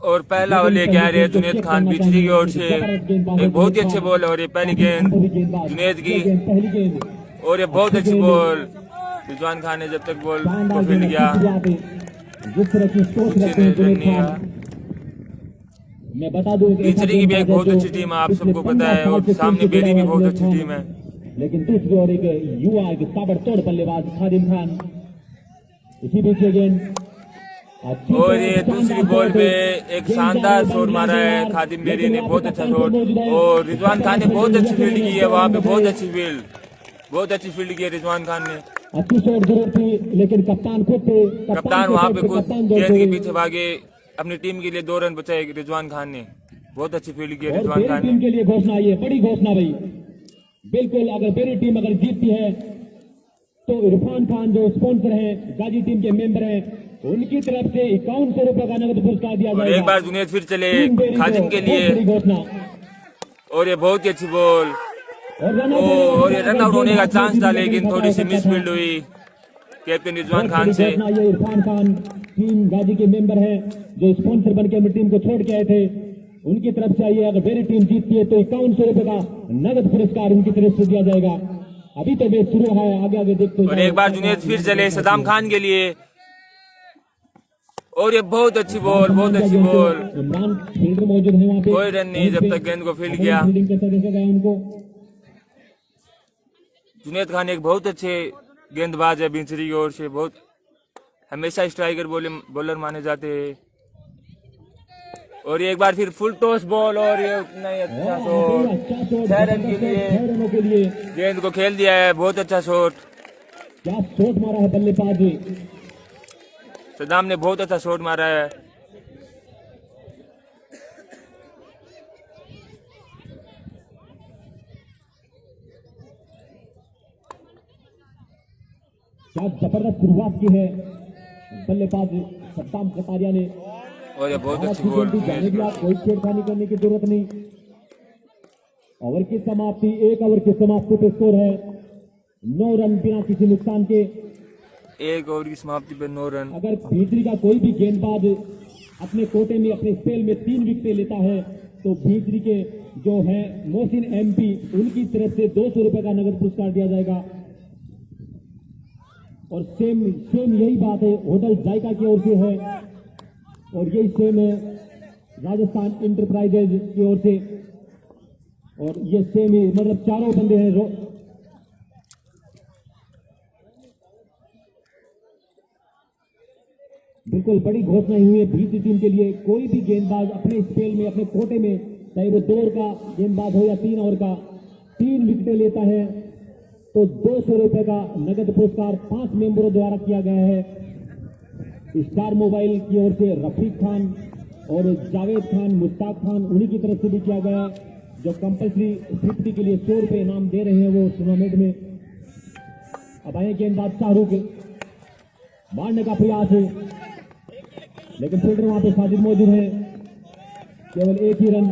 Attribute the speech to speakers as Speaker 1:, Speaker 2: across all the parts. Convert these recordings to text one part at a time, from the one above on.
Speaker 1: और पहला ओवर लेके आ रहे हैं जुनेद खान बिचरी की ओर से। एक बहुत ही अच्छे बॉल और ये पहली गेंद जुनेद की और ये बहुत अच्छी बॉल रिजवान खान ने जब तक बॉल को फील्ड किया
Speaker 2: मैं बता दूं
Speaker 1: बिचरी की भी एक बहुत अच्छी टीम है, आप सबको पता है, और सामने बेरी भी बहुत अच्छी टीम है।
Speaker 2: लेकिन दूसरी ओर एक युवा एक ताबड़तोड़ बल्लेबाज खादिम खान इसी बीच गेंद
Speaker 1: और ये दूसरी बॉल पे एक शानदार शॉट मारा है खादिम बेरी ने, बहुत अच्छा शॉट, और रिजवान खान ने बहुत अच्छी फील्ड की है वहाँ पे, बहुत अच्छी फील्ड की है रिजवान खान ने।
Speaker 2: अच्छी शॉट जरूर थी लेकिन कप्तान
Speaker 1: वहाँ पे खुद गेंद के पीछे भागे, अपनी टीम के लिए 2 रन बचाए रिजवान खान ने, बहुत अच्छी फील्ड की है रिजवान खान ने।
Speaker 2: टीम के लिए घोषणा, ये बड़ी घोषणा भाई, बिल्कुल अगर बेरी टीम अगर जीतती है तो इरफान खान जो स्पॉन्सर हैं, गाजी टीम के मेंबर हैं, उनकी तरफ से 5100 रुपए का नगद पुरस्कार दिया जाएगा।
Speaker 1: एक बार जुनेद फिर चले खादिम के लिए और ये बहुत ही अच्छी बॉल और ये रन आउट होने का चांस था लेकिन थोड़ी सी मिसफील्ड हुई कैप्टन रिजवान खान से।
Speaker 2: ये इरफान खान टीम गाजी के मेंबर हैं जो स्पॉन्सर बनकर अपनी टीम को छोड़ के आए थे, उनकी तरफ से आइए, अगर बेरी टीम जीतती है तो 5100 रुपए का नगद पुरस्कार उनकी तरफ से दिया जाएगा। अभी तो मैच शुरू है, आगे देखते हैं।
Speaker 1: और एक बार जुनेद फिर चले सदाम खान के लिए और ये बहुत अच्छी बॉल
Speaker 2: इमरान फील्डर मौजूद है वहाँ पे,
Speaker 1: कोई रन नहीं जब तक गेंद को फील्ड किया। जुनेद खान एक बहुत अच्छे गेंदबाज है बिंसरी की ओर से, बहुत हमेशा स्ट्राइकर बॉलर माने जाते हैं। और एक बार फिर फुल टॉस बॉल और ये उतना ही अच्छा शॉट 6 रन के लिए गेंद को खेल दिया है, बहुत अच्छा शॉट,
Speaker 2: क्या शॉट मारा है बल्लेबाज
Speaker 1: सदाम ने, बहुत अच्छा शॉट मारा है।
Speaker 2: क्या जबरदस्त शुरुआत की है बल्लेबाज सद्दाम कतारिया ने,
Speaker 1: और ये बहुत अच्छी बॉल,
Speaker 2: कोई छेड़खानी करने की जरूरत नहीं। ओवर की समाप्ति, 1 ओवर की समाप्ति पे स्कोर है 9 रन बिना किसी नुकसान के।
Speaker 1: 1 ओवर की समाप्ति पे 9 रन।
Speaker 2: अगर भीतरी का कोई भी गेंदबाज अपने कोटे में अपने स्पेल में 3 विकेट लेता है तो भीतरी के जो है मोहसिन एमपी, उनकी तरफ से 200 रुपए का नगद पुरस्कार दिया जाएगा। और सेम यही बात है होटल जायका की ओर से है, और यही सेम है राजस्थान इंटरप्राइजेज की ओर से, और ये सेम ही मतलब चारों बंदे हैं। बिल्कुल बड़ी घोषणा हुई है भीतरी टीम के लिए, कोई भी गेंदबाज अपने स्पेल में अपने कोटे में, चाहे वो 2 ओवर का गेंदबाज हो या 3 ओवर का, 3 विकेट लेता है तो 200 रुपए का नगद पुरस्कार 5 मेंबरों द्वारा किया गया है। स्टार मोबाइल की ओर से रफीक खान और जावेद खान, मुश्ताक खान, उन्हीं की तरफ से भी किया गया, जो कंपल्सरी 50 के लिए 100 रुपए इनाम दे रहे हैं वो टूर्नामेंट में। अब आए गेंदबाज शाहरुख, मारने का प्रयास है लेकिन फील्डर वहां पे साजिद मौजूद है, केवल 1 ही रन।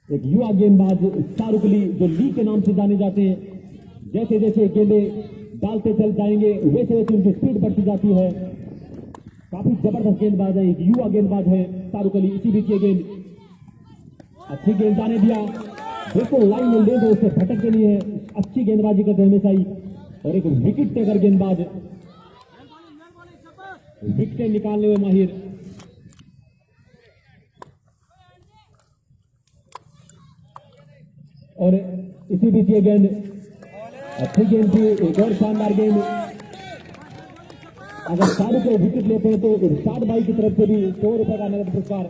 Speaker 2: एक युवा गेंदबाज शाहरुख अली जो लीग के नाम से जाने जाते हैं, जैसे जैसे गेंदे डालते चल जाएंगे वैसे वैसे उनकी स्पीड बढ़ती जाती है। काफी जबरदस्त गेंदबाज है, एक युवा गेंदबाज है शाहरुख अली। इसी बीच ये गेंद अच्छी गेंद जाने दिया, बिल्कुल लाइन में ले दो, उसे भटक के लिए अच्छी गेंदबाजी करते हमेशा ही, और एक विकेट टेकर गेंदबाज, विकेट निकालने में माहिर। और इसी बीच ये गेंद अच्छी गेंद थी, एक और शानदार गेंद। अगर शाहरुख को विकेट लेते हैं तो इरशाद भाई की तरफ से भी 100 रुपए का नगद पुरस्कार,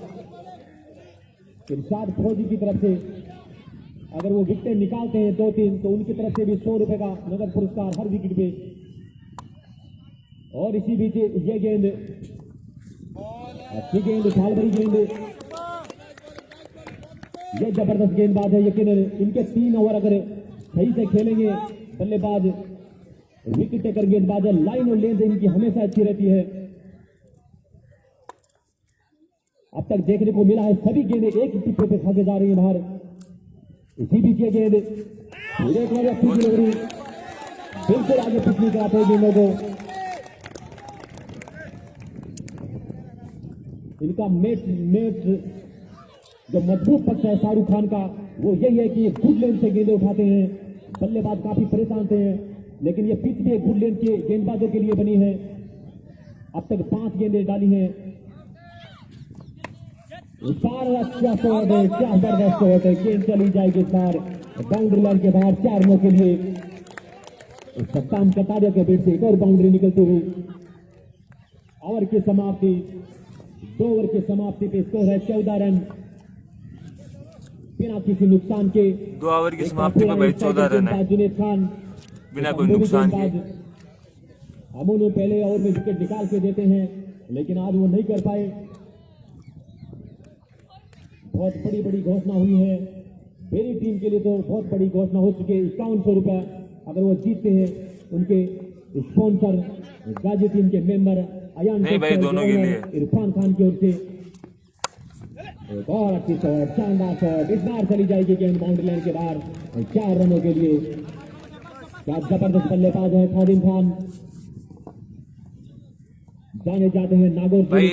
Speaker 2: इरशाद फौजी की तरफ से अगर वो विकेट निकालते हैं 2-3 तो उनकी तरफ से भी 100 रुपए का नगद पुरस्कार हर विकेट पे। और इसी बीच ये गेंद अच्छी गेंद, उछाल भरी गेंद, ये जबरदस्त गेंदबाज है। यकीनन इनके 3 ओवर अगर सही से खेलेंगे बल्लेबाज, विकेट टेकर गेंदबाज है, लाइन और लेंथ इनकी हमेशा अच्छी रहती है। अब तक देखने को मिला है सभी गेंदें एक ही पिछले पे खाके जा रही है बाहर। इसी बीच ये गेंद बिल्कुल आगे पिछली कराते हैं गेंदों को। इनका मेट जो मजबूत पक्ष है शाहरुख खान का वो यही है कि ये गुड लेंथ से गेंदें उठाते हैं। बल्लेबाज काफी परेशान थे, लेकिन ये पिच भी गुड लेंथ के गेंदबाजों के लिए बनी है। अब तक 5 गेंदें डाली हैं। अच्छा शॉट है, क्या जबरदस्त शॉट है, गेंद चली जाएगी 4 बाउंड्री लाइन के बाहर 4 रनों के लिए। सत्ताम कटारिया के बीच से एक और बाउंड्री निकलती हुई। ओवर की समाप्ति, 2 ओवर की समाप्ति पे स्कोर है 14 रन बिना किसी नुकसान के।
Speaker 1: 2 ओवर की समाप्ति पर भाई 14 रन है
Speaker 2: जुनेद खान
Speaker 1: बिना कोई नुकसान के।
Speaker 2: अमून पहले ओवर में विकेट निकाल के देते हैं, लेकिन आज वो नहीं कर पाए। बहुत बड़ी घोषणा हुई है मेरी टीम के लिए, तो बहुत बड़ी घोषणा हो चुकी है। 5100 रुपया अगर वो जीतते हैं। उनके स्पॉन्सर गाजी टीम के मेंबर अयान
Speaker 1: नहीं भाई, दोनों के लिए
Speaker 2: इरफान खान की ओर से एक और अच्छी शॉट, शानदार शॉट, इस बार चली जाएगी गेंद बाउंड्री लाइन के बाहर 4 रनों के लिए। क्या जबरदस्त बल्लेबाज है खादिम खान, जाने जाते हैं नागौर
Speaker 1: भाई।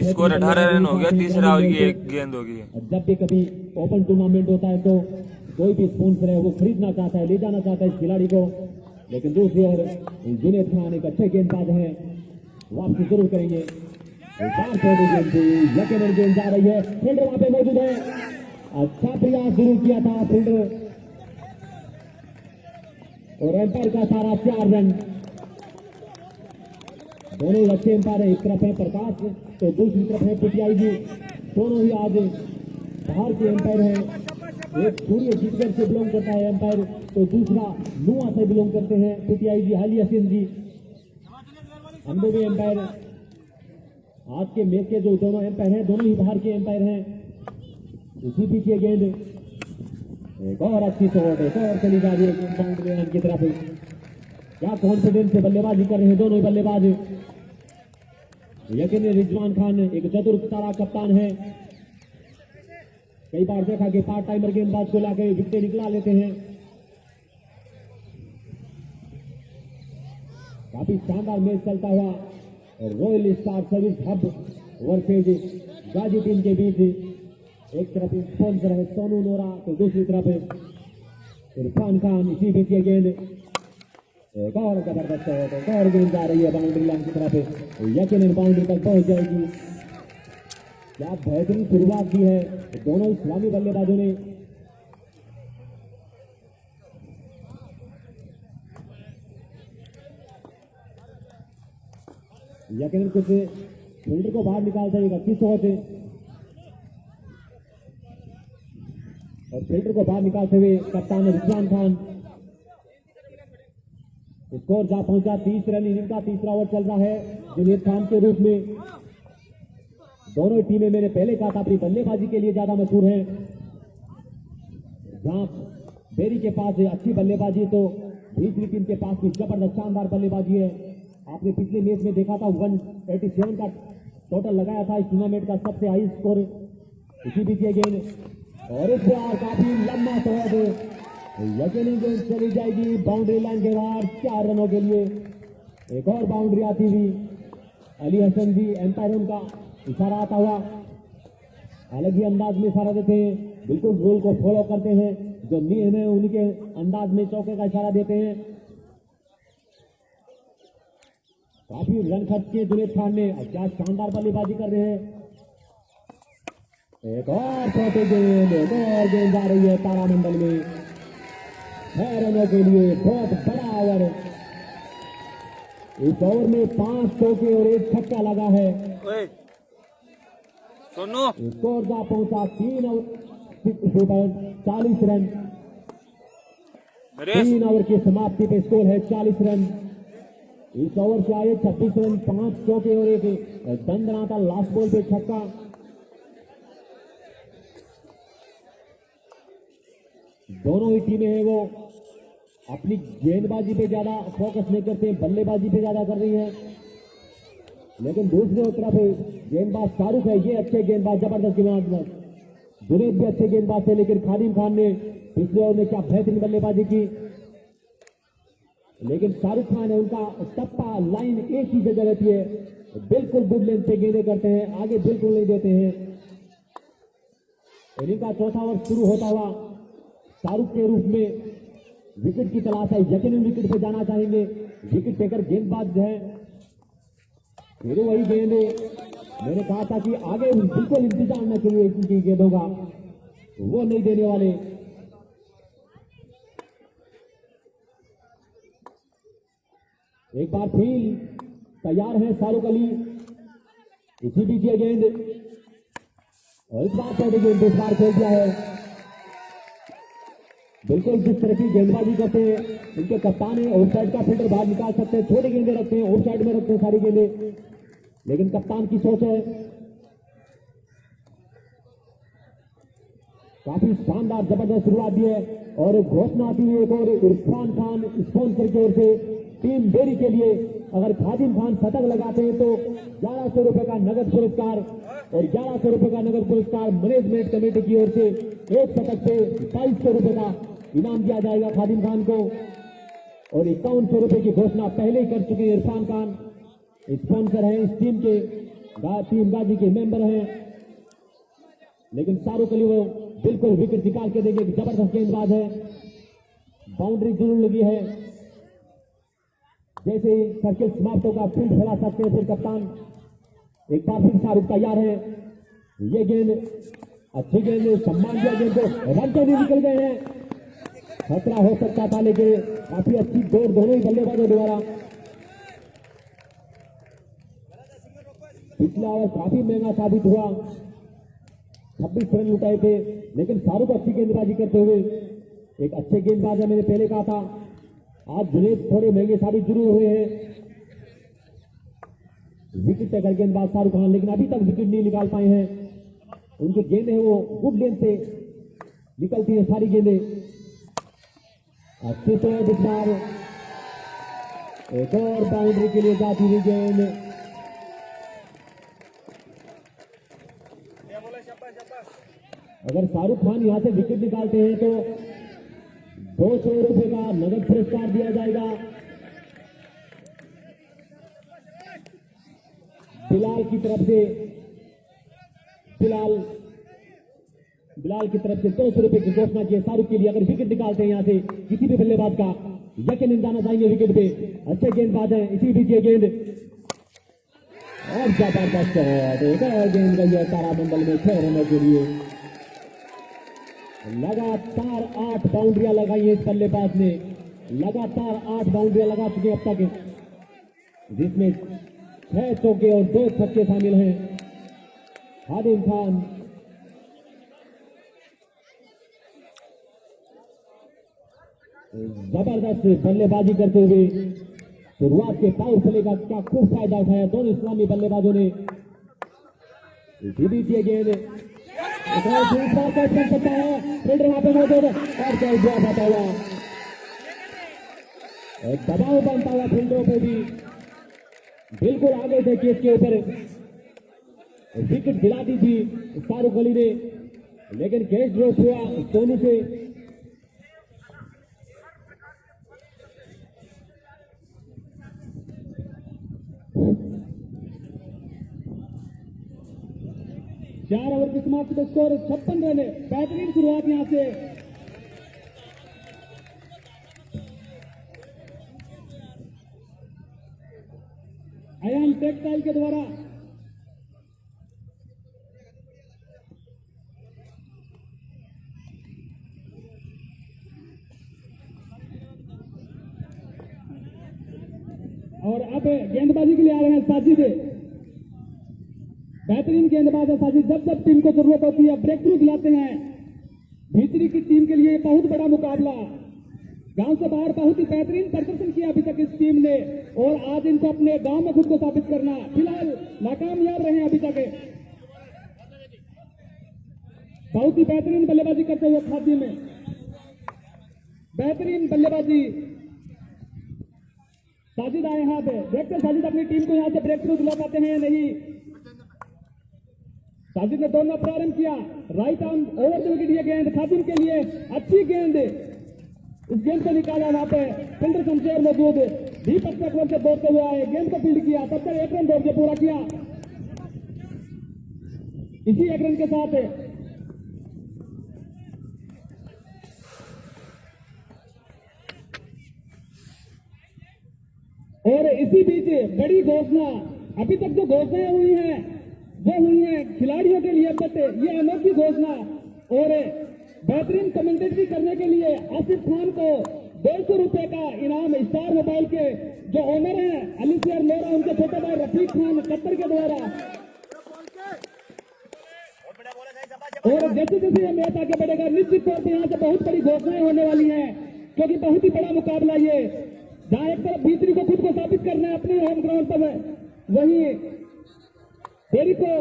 Speaker 1: स्कोर 18 रन हो गया, तीसरा होगी, एक गेंद होगी।
Speaker 2: जब भी कभी ओपन टूर्नामेंट होता है तो कोई भी स्पॉन्सर है वो खरीदना चाहता है, ले जाना चाहता है इस खिलाड़ी को, लेकिन दूसरी ओर जुनेद खान एक अच्छे गेंदबाज है, वापसी जरूर करेंगे। यकीनन गेंद जा रही है, फील्डर वहां पे मौजूद है, अच्छा प्रयास शुरू किया था फील्डर, और एम्पायर का सारा 4 रन। दोनों अच्छे एम्पायर है, एक तरफ है प्रकाश तो दूसरी तरफ है पीटीआई जी। दोनों ही आज बाहर के एम्पायर है, एक सूर्य जीतगढ़ से बिलोंग करता है एम्पायर, तो दूसरा नुआ से बिलोंग करते हैं पीटीआई जी हाली हसीन जी। हम लोग भी एम्पायर आज के मैच के जो दोनों एम्पायर हैं, दोनों ही बाहर के एम्पायर हैं। इसी पीछे गेंद, एक और अच्छी शॉट, एक और चली जा रही है गेंद बाउंड्री लाइन की तरफ। क्या कॉन्फिडेंस से बल्लेबाजी कर रहे हैं दोनों ही बल्लेबाज। यकीन रिजवान खान एक चतुर तारा कप्तान है, कई बार देखा कि पार्ट टाइमर गेंदबाज को लाकर विकेट निकला लेते हैं। काफी शानदार मैच चलता हुआ royal star service hub versus Ghazi team के बीच। एक तरफ स्पॉन्सर है सोनू नोरा, तो दूसरी तरफ इरफान खान। इसी बीच ये गेंद, एक और जबरदस्त है, एक और गेंद जा रही है बाउंड्री लाइन की तरफ, यकीनन बाउंड्री तक पहुंच जाएगी। क्या बेहतरीन शुरुआत की है दोनों इस्लामी बल्लेबाजों ने। यकीनन कुछ फील्डर को बाहर निकाल देगा, अच्छी शॉट है, और फील्डर को बाहर निकालते हुए कप्तान रिजवान खान। स्कोर जा पहुंचा 30 रन, इनका तीसरा ओवर चल रहा है जुनेद खान के रूप में। दोनों टीमें मैंने पहले कहा था अपनी बल्लेबाजी के लिए ज्यादा मशहूर है। जहां बेरी के पास अच्छी बल्लेबाजी, तो दूसरी टीम के पास भी जबरदस्त शानदार बल्लेबाजी है। आपने पिछले मैच में देखा था 187 का टोटल लगाया था इस टूर्नामेंट का सबसे हाई स्कोर। इसी बीच ये गेंद, और इस बार काफी लंबा शॉट, यकीनी गेंद चली जाएगी बाउंड्री लाइन के बाहर 4 रनों के लिए। एक और बाउंड्री आती हुई, अली हसन जी एम्पायर उनका इशारा आता हुआ अलग ही अंदाज में इशारा देते हैं, बिल्कुल रूल को फॉलो करते हैं, जो नियम है उनके अंदाज में चौके का इशारा देते हैं। काफी रन खर्च किए जुनेद खान ने, क्या शानदार बल्लेबाजी कर रहे हैं। एक और छोटी गेंद, एक और गेंद जा रही है तारामंडल में 6 रनों के लिए। बहुत बड़ा ओवर, इस ओवर में 5 चौके और 1 छक्का लगा है। स्कोर जा पहुंचा 3 ओवर 40 रन। 3 ओवर की समाप्ति पे स्कोर है 40 रन। इस ओवर से आए 26 रन, 5 चौके और 1 दंदनाता लास्ट बॉल पे छक्का। दोनों ही टीमें हैं वो अपनी गेंदबाजी पे ज्यादा फोकस नहीं करते, बल्लेबाजी पे ज्यादा कर रही है। लेकिन दूसरी तरफ गेंदबाज शाहरुख है, ये अच्छे गेंदबाज, जबरदस्त गेंदबाज। जुनेद भी अच्छे गेंदबाज थे, लेकिन खादिम खान ने पिछले ओवर में क्या बेहतरीन बल्लेबाजी की। लेकिन शाहरुख खान है, उनका टप्पा लाइन एक ही जगह रहती है, बिल्कुल गुड लेंथ पे गेंदे करते हैं, आगे बिल्कुल नहीं देते हैं। इनिंग का चौथा ओवर शुरू होता हुआ शाहरुख के रूप में विकेट की तलाश है, यकीनन विकेट पे जाना चाहेंगे। विकेट टेकर गेंदबाज जो है, फिर वही गेंद मैंने कहा था कि आगे बिल्कुल इंतजार न करिए इनकी गेंदों का, वो नहीं देने वाले। एक बार फील तैयार है शाहरुख अली, इसी बीच ये गेंद और इस बार पहले गेंद इस बार खेल दिया है। बिल्कुल जिस तरह की गेंदबाजी करते हैं इनके कप्तान है, ऑफ साइड का फील्डर बाहर निकाल सकते हैं, छोटी गेंदें रखते हैं, ऑफ साइड में रखते हैं सारी गेंदें, लेकिन कप्तान की सोच है। काफी शानदार जबरदस्त शुरुआत दी है और घोषणा आती हुई एक और इरफान खान स्पॉन्सर की ओर से टीम बेरी के लिए अगर खादिम खान शतक लगाते हैं तो 1100 रुपए का नगद पुरस्कार और 1100 रुपए का नगद पुरस्कार मैनेजमेंट कमेटी की ओर से एक शतक पे 2200 रुपए का इनाम दिया जाएगा खादिम खान को। और 5100 रुपए की घोषणा पहले ही कर चुके हैं इरफान खान, स्पॉन्सर है इस टीम के, टीम गाजी के मेंबर हैं। लेकिन शाहरुख अली वो बिल्कुल विकेट निकाल के देंगे, जबरदस्त गेंदबाज है, बाउंड्री जरूर लगी है। जैसे ही सर्किल समाप्त होगा फील्ड फैला सकते हैं फिर कप्तान। एक बार फिर शाहरुख तैयार है, ये गेंद अच्छी गेंद, सम्मान दिया गेंद को, रन तो नहीं निकल गए हैं, खतरा हो सकता था लेकिन काफी अच्छी दौड़ दोनों ही बल्लेबाजों द्वारा। पिछला ओवर काफी महंगा साबित हुआ, 26 रन लुटाए थे, लेकिन शाहरुख अच्छी गेंदबाजी करते हुए एक अच्छे गेंदबाज है, मैंने पहले कहा था। आज जुनेद थोड़े महंगे साबित जरूर हुए हैं, विकेट टेकर गेंदबाज शाहरुख खान, लेकिन अभी तक विकेट नहीं निकाल पाए हैं। उनकी गेंदें वो गुड लेंथ से निकलती है सारी गेंदें। अच्छे से इस बार एक और बाउंड्री के लिए जाती हुई गेंद, अगर शाहरुख खान यहां से विकेट निकालते हैं तो 200 रुपए का नगद पुरस्कार दिया जाएगा। बिलाल की तरफ से 200 रुपए की घोषणा की शाहरुख के लिए। अगर विकेट निकालते हैं यहां से किसी भी बल्लेबाज का, यकीनन जाना चाहेंगे विकेट पे, अच्छे गेंदबाज हैं। इसी बीच ये गेंद और जबरदस्त गेंद गई है तारामंडल में 6 रनों के लिए। लगातार 8 बाउंड्रियां लगाई है इस बल्लेबाज ने, लगातार 8 बाउंड्रियां लगा चुके अब तक, जिसमें 6 चौके और 2 छक्के शामिल हैं। खादिम खान जबरदस्त बल्लेबाजी करते हुए शुरुआत के पावर प्ले का क्या खूब फायदा उठाया दोनों इस्लामी बल्लेबाजों ने। इसी बीच ये गेंद सकता है, फील्डर वहां पे मौजूद है और क्या जवाब आता हुआ, दबाव बनता हुआ फील्डरों पे भी, बिल्कुल आगे थे केस के ऊपर, विकेट दिला दी थी शाहरुख अली ने, लेकिन कैच ड्रॉप हुआ सोनू से। चार ओवर की समाप्ति का स्कोर 56 रन है। बेहतरीन शुरुआत यहां से, अयान टेक्सटाइल के द्वारा और अब गेंदबाजी के लिए आ रहे हैं साजिद। बेहतरीन गेंदबाज है साजिद, जब जब टीम को जरूरत होती है ब्रेक थ्रू दिलाते हैं। भीतरी की टीम के लिए बहुत बड़ा मुकाबला, गांव से बाहर बहुत ही बेहतरीन प्रदर्शन किया अभी तक इस टीम ने, और आज इनको अपने गांव में खुद को साबित करना। फिलहाल नाकामयाब रहे अभी तक, बहुत ही बेहतरीन बल्लेबाजी करते हुए खादी में, बेहतरीन बल्लेबाजी। साजिद आए यहां पे, देखते साजिद अपनी टीम को यहां से ब्रेक थ्रू दिला पाते हैं या नहीं। साजिद ने दौड़ना प्रारंभ किया, right arm over the wicket, ये गेंद खादिम के लिए अच्छी गेंद, इस गेंद को निकाला वहां पे फील्डर शमशेर मौजूद, दीपक चक्रवर्ती से दौड़ते हुए आए, गेंद को फील्ड किया, तब तक 1 रन दौड़ के पूरा किया। इसी 1 रन के साथ और इसी बीच बड़ी घोषणा, अभी तक जो घोषणाएं हुई हैं वो हुई हैं खिलाड़ियों के लिए, बट ये अनोखी घोषणा और बेहतरीन कमेंटेटरी करने के लिए आसिफ खान को 200 रुपए का इनाम स्टार मोबाइल के जो ओनर हैं अलीशेर लोरा, उनके छोटे भाई रफीक खान कतर के द्वारा। और जैसे जैसे ये मैच आगे बढ़ेगा निश्चित तौर पर यहाँ से बहुत बड़ी घोषणाएं होने वाली हैं, क्योंकि बहुत ही बड़ा मुकाबला ये, जहां एक तरफ भीतरी को खुद को साबित करना है अपने होम ग्राउंड पर, वही देरी को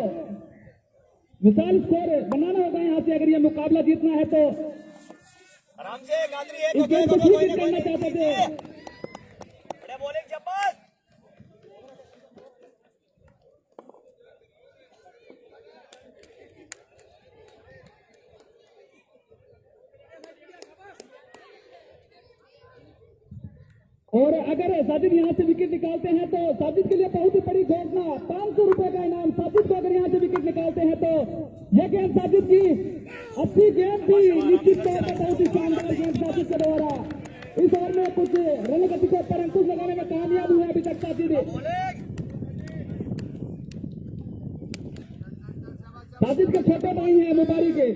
Speaker 2: विशाल स्कोर बनाना होगा यहाँ से अगर ये मुकाबला जीतना है तो।
Speaker 3: आराम से गात्री है,
Speaker 2: इस गेम को ठीक करना चाहते थे।
Speaker 3: बड़े बॉलिंग जब्बार।
Speaker 2: और अगर साजिद यहाँ से विकेट निकालते हैं तो साजिद के लिए बहुत ही बड़ी घोषणा, 500 रुपए का इनाम। साजिद को अगर यहाँ से विकेट निकालते हैं तो यह गेंद साजिद की अच्छी गेंद थी, निश्चित तौर पर बहुत ही शानदार गेंद साजिद के द्वारा। इस ओवर में कुछ रन गति को पर अंकुश लगाने में कामयाब हुआ अभी तक साजिद। साजिद के छोटे भाई हैं मुबारी के,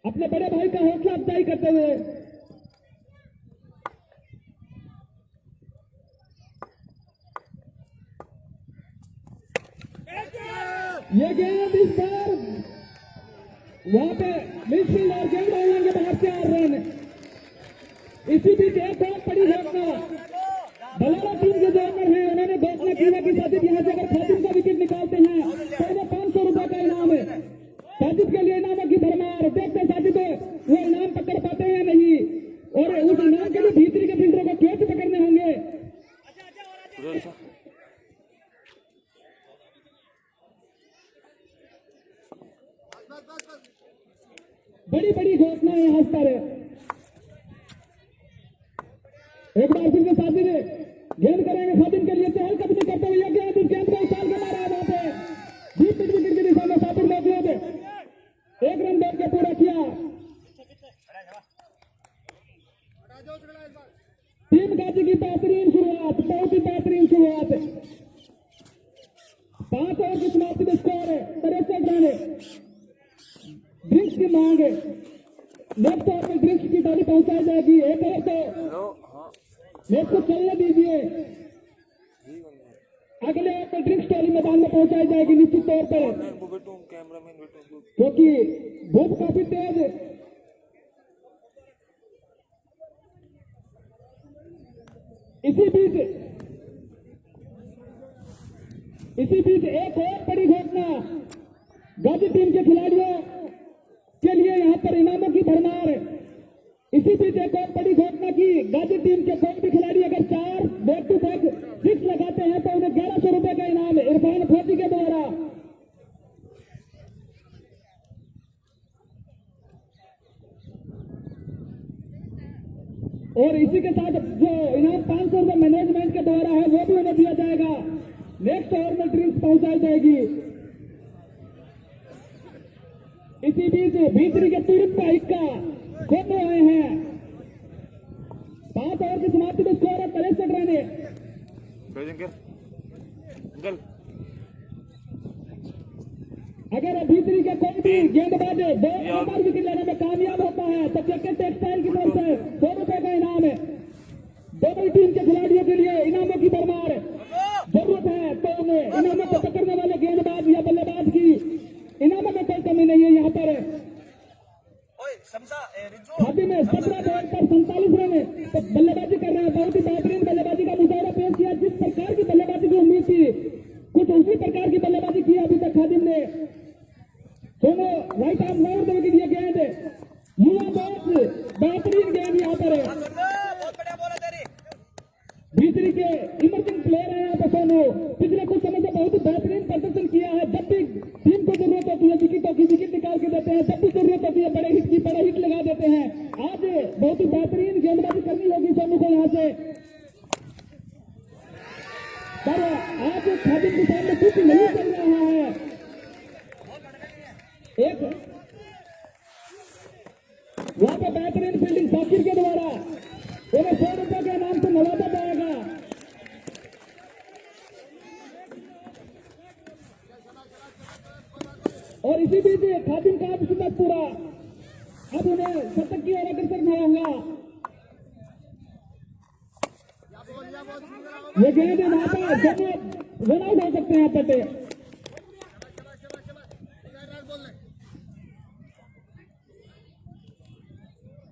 Speaker 2: अपने बड़े भाई का हौसला अफजाई करते हुए ये गेंद इस बार वहां पे मिसफील्ड और गेंद डालेंगे बाहर से 8 रन। इसी बीच एक बहुत बड़ी घोषणा, बलारा टीम के जो ओनर है उन्होंने घोषणा की है कि साजिद यहाँ से अगर खातिम का विकेट निकालते हैं तो उन्हें 500 रुपए का इनाम है। साजिद के लिए इनामों की भरमार, देखते हैं साजिद वो इनाम पकड़ पाते हैं नहीं, और उस इनाम के लिए भीतरी के फील्डरों को कैच पकड़ने होंगे। बड़ी बड़ी घोषणा है यहाँ पर। एक बार फिर से साजिद गेंद करेंगे खातिम के लिए, चहल कदमी करते हुए गेंद इस गेंद को उछाल के मारा है वहां पे डीप मिड विकेट की दिशा में। साजिद मौजूद 1 रन दौड़ के पूरा किया। टीम गाजी की बेहतरीन शुरुआत, बहुत ही बेहतरीन शुरुआत। 5 ओवर की समाप्ति में स्कोर 63 रन। ड्रिंक्स की मांग लेफ्ट ओवर में ड्रिंक्स की टोली पहुंचाई जाएगी। एक ओवर तो लेफ्ट को चलने दीजिए, अगले ओवर में ड्रिंक्स टोली मैदान में पहुंचाई जाएगी निश्चित तौर पर, क्योंकि धूप काफी तेज है। इसी बीच एक और बड़ी घोषणा, गाजी टीम के खिलाड़ियों के लिए यहाँ पर इनामों की भरमार। इसी बीच एक और बड़ी घोषणा की, गाजी टीम के कोई भी खिलाड़ी अगर 4 बैक टू बैक 6 लगाते हैं तो उन्हें 1100 रुपए का इनाम इरफान फौजी के द्वारा। और इसी के साथ जो इनाम 500 रुपए मैनेजमेंट के द्वारा है वो भी उन्हें दिया जाएगा। नेक्स्ट ओवर में ड्रिंक्स पहुंचाई जाएगी। इसी बीच भीतरी के तुरंत का इक्का खोते आए हैं। 5 ओवर की समाप्ति में स्कोर है 63 रन। अगर भीतरी के कोई भी गेंदबाज 2 बार विकेट लेने में कामयाब होता है तो चेक टेक्सटाइल की तरफ से 100 रुपए का इनाम है। दोनों टीम के खिलाड़ियों के लिए इनामों की भरमार जरूरत है तो उन्हें इनामों को पकड़ने वाले गेंदबाज या बल्लेबाज की इनामों में कोई कमी नहीं है। यहाँ पर खाती में 17 बॉल पर 47 रन तो बल्लेबाजी कर रहे हैं। बहुत ही बेहतरीन बल्लेबाजी का मुजाहरा पेश किया। जिस प्रकार की बल्लेबाजी की उम्मीद थी कुछ उसी प्रकार की बल्लेबाजी की अभी तक खादिम ने। दोनों राइट आर्म लोअर देने के लिए गेंद युवा बहुत बेहतरीन गेंद यहाँ पर है। भीतरी के इमर्जिंग प्लेयर है यहाँ पर सोनू, पिछले कुछ समय से बहुत ही बेहतरीन प्रदर्शन किया है। जब भी टीम को जरूरत होती है विकेटों की विकेट निकाल के देते हैं, जब भी जरूरत होती है बड़े हिट की बड़े हिट लगा देते हैं। आज बहुत ही बेहतरीन गेंदबाजी करनी होगी सोनू को यहाँ से। पिच नहीं चल रहा है। एक वहां पर बेहतरीन फील्डिंग साकिर के द्वारा उन्हें 100 रुपए के नाम से नवाजा जाएगा। और इसी बीच खादिम का शुरुआत पूरा, अब उन्हें शतक की ओर अग्रसर होना होगा। ये गेंद वहां पर दोनों रन आउट हो सकते हैं यहाँ पे।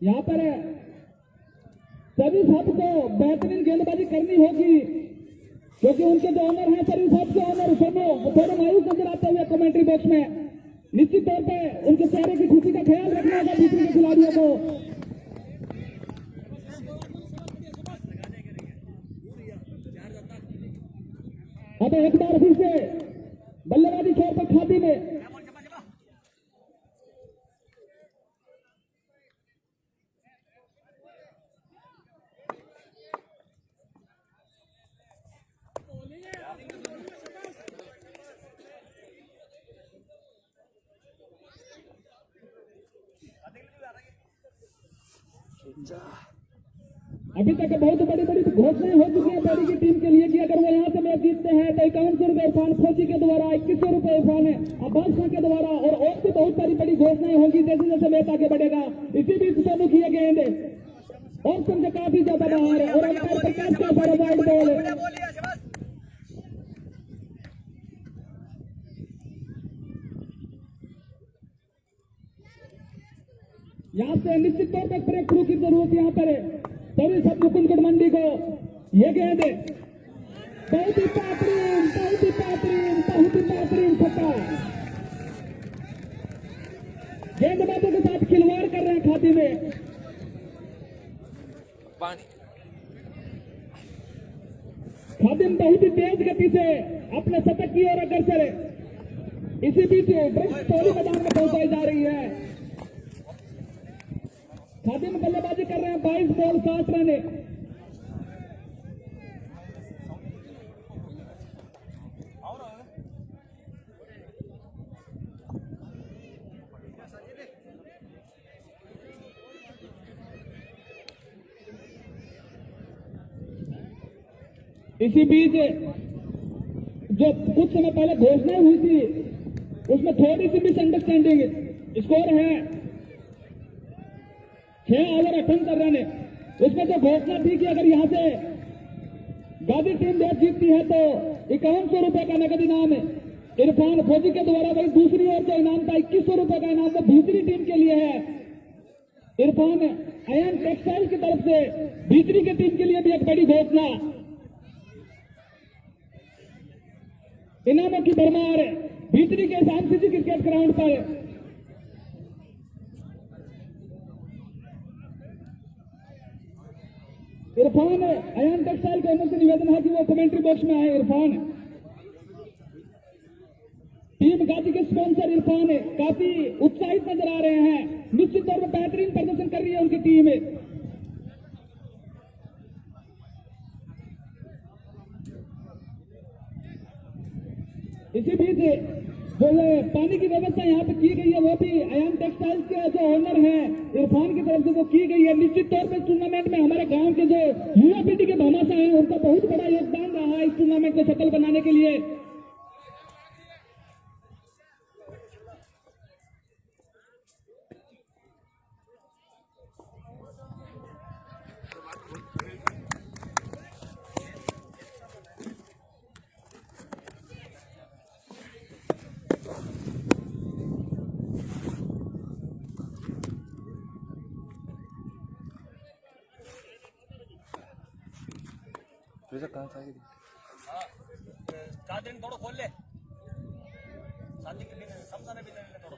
Speaker 2: यहाँ पर सर्विस हब को बेहतरीन गेंदबाजी करनी होगी, क्योंकि उनके जो ऑनर हैं सर्विस हब के ऑनर थोड़े मायूस नजर आते हुए कमेंट्री बॉक्स में। निश्चित तौर पे उनके चेहरे की खुशी का ख्याल रखना होगा दूसरे के खिलाड़ियों को। अब एक बार फिर से बल्लेबाजी छोर पर खादी में अभी तक बहुत बड़ी बड़ी घोषणाएं हो चुकी हैं पैरी की टीम के लिए कि अगर वो यहाँ से मैच जीतते हैं तो 5100 रुपए इरफान फौजी के द्वारा, 2100 रुपए इरफान अब्बास खान के द्वारा, और भी बहुत सारी बड़ी घोषणाएं होंगी जैसे जैसे मैच आगे बढ़ेगा। इसी बीच सोनू किए गेंद और से काफी ज्यादा बाहर है और अंपायर 50 का बड़ा वाइड बॉल। यहाँ से निश्चित तौर पर ब्रेक थ्रू की जरूरत यहाँ पर है। तभी सब मुकुंद मंडी को ये गेंद बहुत ही बेहतरीन छक्का। गेंदबाजों के साथ खिलवाड़ कर रहे हैं खाते में। खादिम बहुत ही तेज गति से अपने शतक की ओर अग्रसर है। इसी बीच वृक्ष पहले मैदान में पहुंचाई जा रही है। खादिम बल्लेबाजी कर रहे हैं, 22 बॉल 7 रन। इसी बीच जो कुछ समय पहले घोषणा हुई थी उसमें थोड़ी सी मिसअंडरस्टैंडिंग, स्कोर है 6 ओवर 58 रन। उसमें जो घोषणा थी कि अगर यहां से गाजी टीम मैच जीतती है तो 5100 रुपए का नगद इनाम इरफान फौजी के द्वारा, वही दूसरी ओर जो इनाम था 2100 रुपए का इनाम वो भीतरी टीम के लिए है। इरफान अयन टेक्सटाइल की तरफ से भीतरी की टीम के लिए भी एक बड़ी घोषणा। इनामों की भरमार भीतरी के सांस्कृतिक क्रिकेट ग्राउंड पर। इरफान अयन टेक्सटाइल के ओनर से निवेदन है कि वो कमेंट्री बॉक्स में आए। इरफान टीम गाजी के स्पॉन्सर इरफान काफी उत्साहित नजर आ रहे हैं। निश्चित तौर पर बेहतरीन प्रदर्शन कर रही है उनकी टीम। इसी बीच जो पानी की व्यवस्था यहाँ पे की गई है वो भी अयन टेक्सटाइल्स के जो ओनर हैं इरफान की तरफ से वो की गई है। निश्चित तौर पर इस टूर्नामेंट में हमारे गांव के जो युवा पीढ़ी के भामाशाह हैं उनका बहुत बड़ा योगदान रहा है इस टूर्नामेंट को सफल बनाने के लिए।
Speaker 3: दिन थोड़ा खोल ले शादी के दिन समझाने भी ले थोड़ा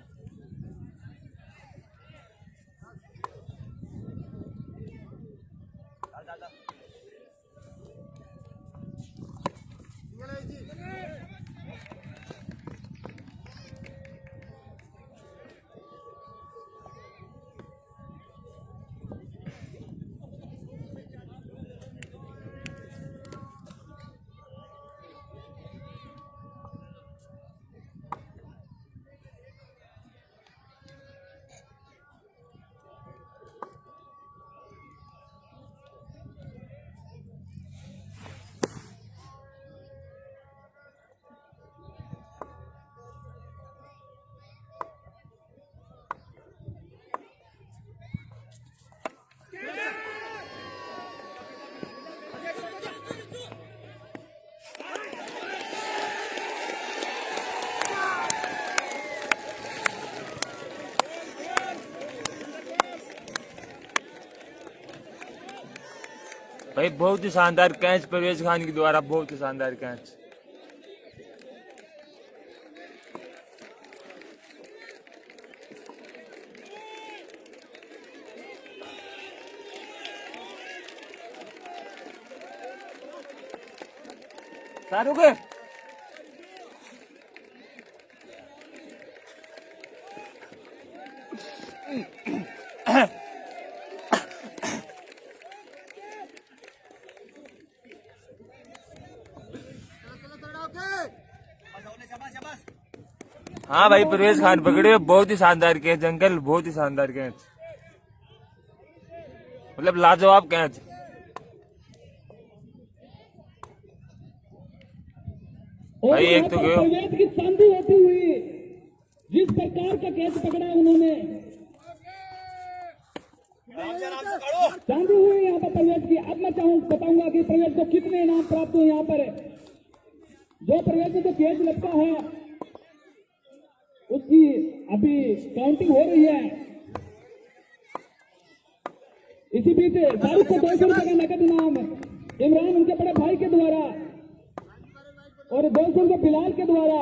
Speaker 1: भाई बहुत ही शानदार कैच परवेज खान के द्वारा, बहुत ही शानदार कैच। शाहरुख हाँ भाई परवेज खान पकड़े, बहुत ही शानदार कैच अंकल, बहुत ही शानदार कैच, मतलब लाजवाब कैच। भाई एक तो गयो
Speaker 2: परवेज की चांदी होती हुई जिस प्रकार का कैच पकड़ा उन्होंने, चांदी हुई यहाँ पर परवेज की। अब मैं बताऊंगा कि परवेज को कितने इनाम प्राप्त हुए यहाँ पर। जो परवेज को कैच लगता है उसकी अभी काउंटिंग हो रही है। इसी बीच शाहरुख को 200 रुपए का नकद इनाम इमरान उनके बड़े भाई के द्वारा और 200 रुपए बिलाल के द्वारा।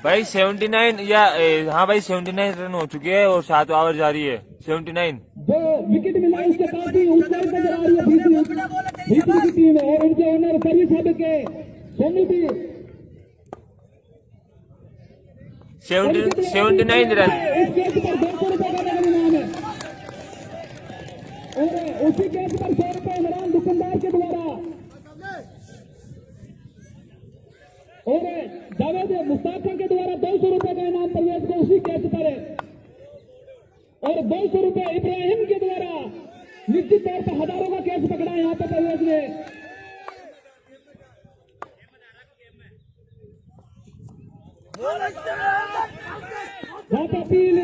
Speaker 1: भाई 79 या हाँ भाई 79 रन हो चुके हैं और 7 ओवर जारी है। 79
Speaker 2: जो विकेट मिला उसके काफी ऊंचाई नजर आ रही है बीसी की टीम और उनके ओनर सर्विस हब के सोनू भी
Speaker 1: 79 रन।
Speaker 2: इस कैच पर 200 रुपए का नकद इनाम है और उसी कैच पर 100 रुपए इमरान दुकानदार के द्वारा और जावेद मुस्ताक खान के द्वारा 200 रुपए का इनाम परवेज को उसी कैच पर और 200 रुपए इब्राहिम के द्वारा निश्चित तौर पर हजारों का कैच पकड़ा यहाँ पर परवेज ने। वहां पर अपील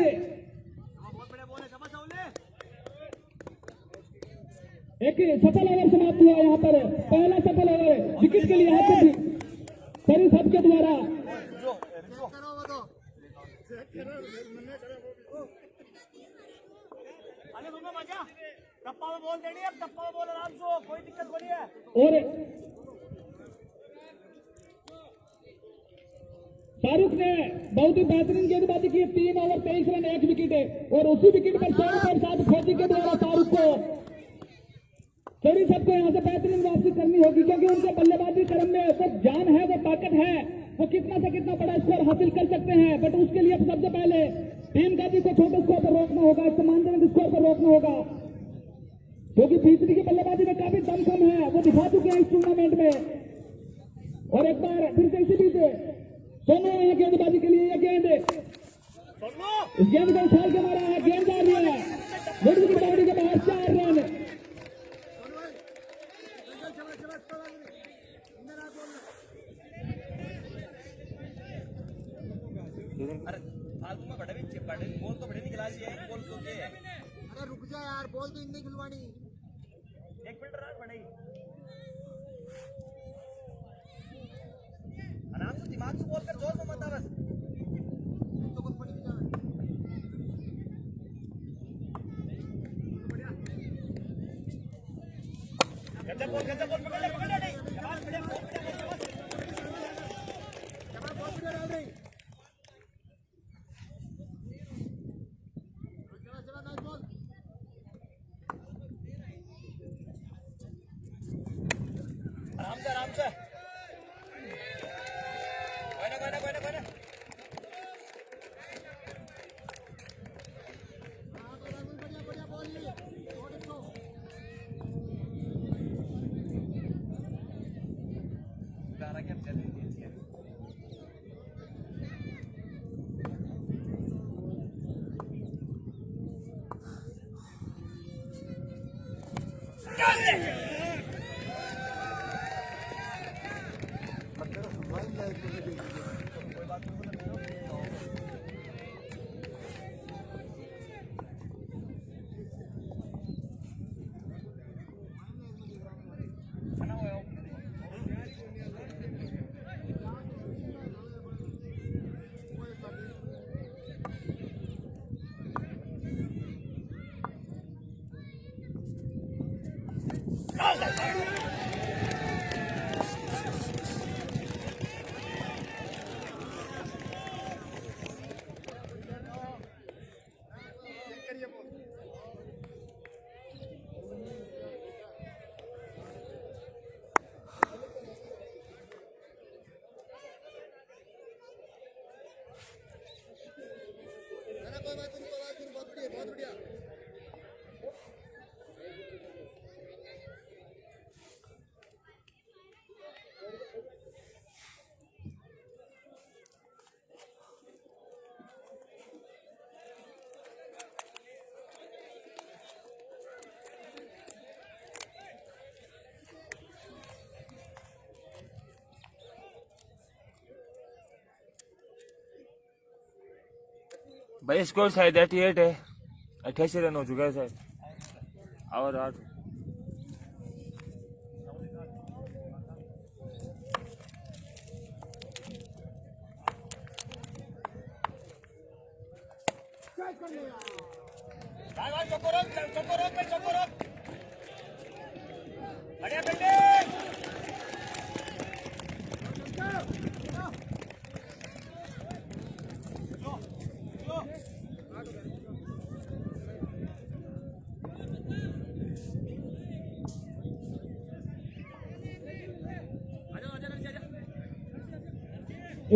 Speaker 2: एक सफल ओवर समाप्त हुआ यहाँ पर, पहला सफल ओवर विकेट के लिए यहाँ पर सभी सबके द्वारा।
Speaker 3: बोल देनी है, टप्पा बोल आराम से, कोई दिक्कत नहीं है।
Speaker 2: और शाहरुख ने बहुत ही बेहतरीन गेंदबाजी की, 3 ओवर 23 रन 1 विकेट है और उसी विकेट पर 100 रुपए साथ फौजी के द्वारा शाहरुख को सभी सबको यहाँ से बेहतरीन वापसी करनी होगी क्योंकि उनके बल्लेबाजी क्रम में वो जान है, वो ताकत है, वो कितना से कितना बड़ा स्कोर हासिल कर सकते हैं। बट उसके लिए सबसे पहले टीम का जी को छोटे स्कोर पर रोकना होगा, सम्मानजनक स्कोर पर रोकना होगा क्योंकि बीसरी की बल्लेबाजी में काफी दमखम है, वो दिखा चुके हैं इस टूर्नामेंट में। और एक बार फिर से इसी बीच सोनू है गेंदबाजी के लिए, ये गेंद इस गेंद को उछाल के मारा है, गेंद जा रही है मिड की बाउंड्री के बाहर 4 रन।
Speaker 3: अरे फालतू में बड़े बोल तो बड़े निकला सी है, बोल तो के अरे रुक जा यार, बोल तो इतनी खिलवानी 1 मिनट रहा बड़े आराम से दिमाग से बोल कर जोर से मत आ बस। तो कुछ पड़ी जा गजब बोल पकड़ ले नहीं शाबाश बढ़िया नहीं आराम से कोई ना कोई बात नहीं।
Speaker 1: भाई स्कोर शायद 88 है, 88 रन हो चुका है शायद, और 8।
Speaker 3: बढ़िया fielding.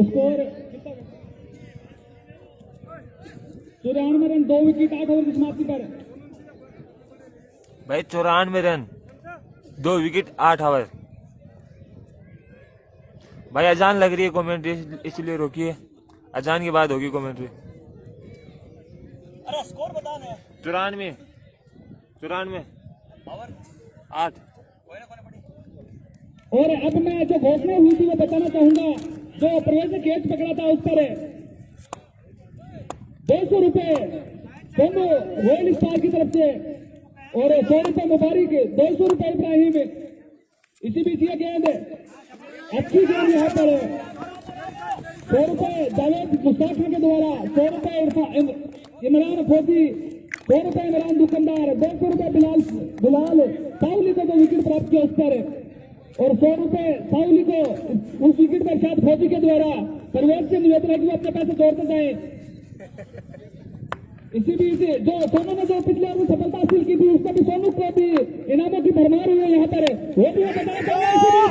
Speaker 2: Score 94 run, 2 wicket, 8 over की समाप्ति पर।
Speaker 1: भाई 94 रन, 2 विकेट, 8 ओवर। भाई अजान लग रही है, कमेंट्री इसलिए रोकिए, अजान के बाद होगी कमेंट्री।
Speaker 3: अरे स्कोर बताना है।
Speaker 1: 94
Speaker 3: पावर
Speaker 1: 8।
Speaker 3: कोई ना पड़ी।
Speaker 2: और अब मैं जो घोषणा हुई थी वो बताना चाहूंगा। जो प्रवेश ने कैच पकड़ा था उस पर 200 रुपए दोनों रॉयल स्टार की तरफ से और 100 रुपए मुबारक, 200 रुपए इब्राहिम। इसी बीच ये गेंद अच्छी गेंद यहाँ पर 100 रुपए जावेद मुस्ताफा के द्वारा, 100 रुपए इमरान फौजी, 100 रुपए इमरान दुकानदार, 200 रुपए बिलाल साउली को जो विकेट प्राप्त किया उस पर, और 100 रुपए साउली को उस विकेट पर शायद फौजी के द्वारा। परवेज से निवेदन है कि वो अपने पैसे जोड़ते जाए। इसी बीच जो सोनू ने जो पिछले ओवर में सफलता हासिल की थी उसको भी, सोनू को भी इनामों की भरमार हुई है यहाँ पर। वो भी बताना चाहूंगा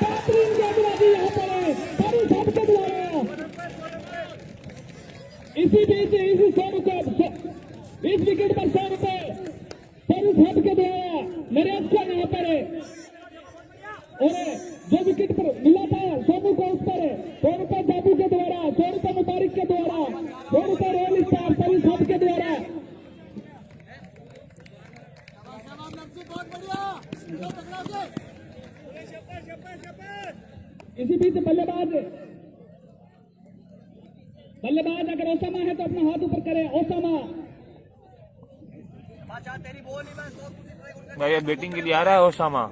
Speaker 2: बेहतरीन गेंदबाजी यहाँ पर सारी सबके द्वारा। इसी बीच इसी सोनू को इस विकेट पर 100 रुपए सारी सबके द्वारा नरेश को यहाँ पर, और जो विकेट पर मिला था सोनू को उस पर 100 रुपए बाबू के द्वारा, 100 रुपए मुबारक के द्वारा, 100 रुपए रॉयल स्टार सभी सब के द्वारा। इसी बीच बल्लेबाज अगर ओसामा है तो अपना हाथ ऊपर करे। ओसामा
Speaker 3: तेरी बॉल ही मैं
Speaker 1: भाई बैटिंग के लिए आ रहा है ओसामा।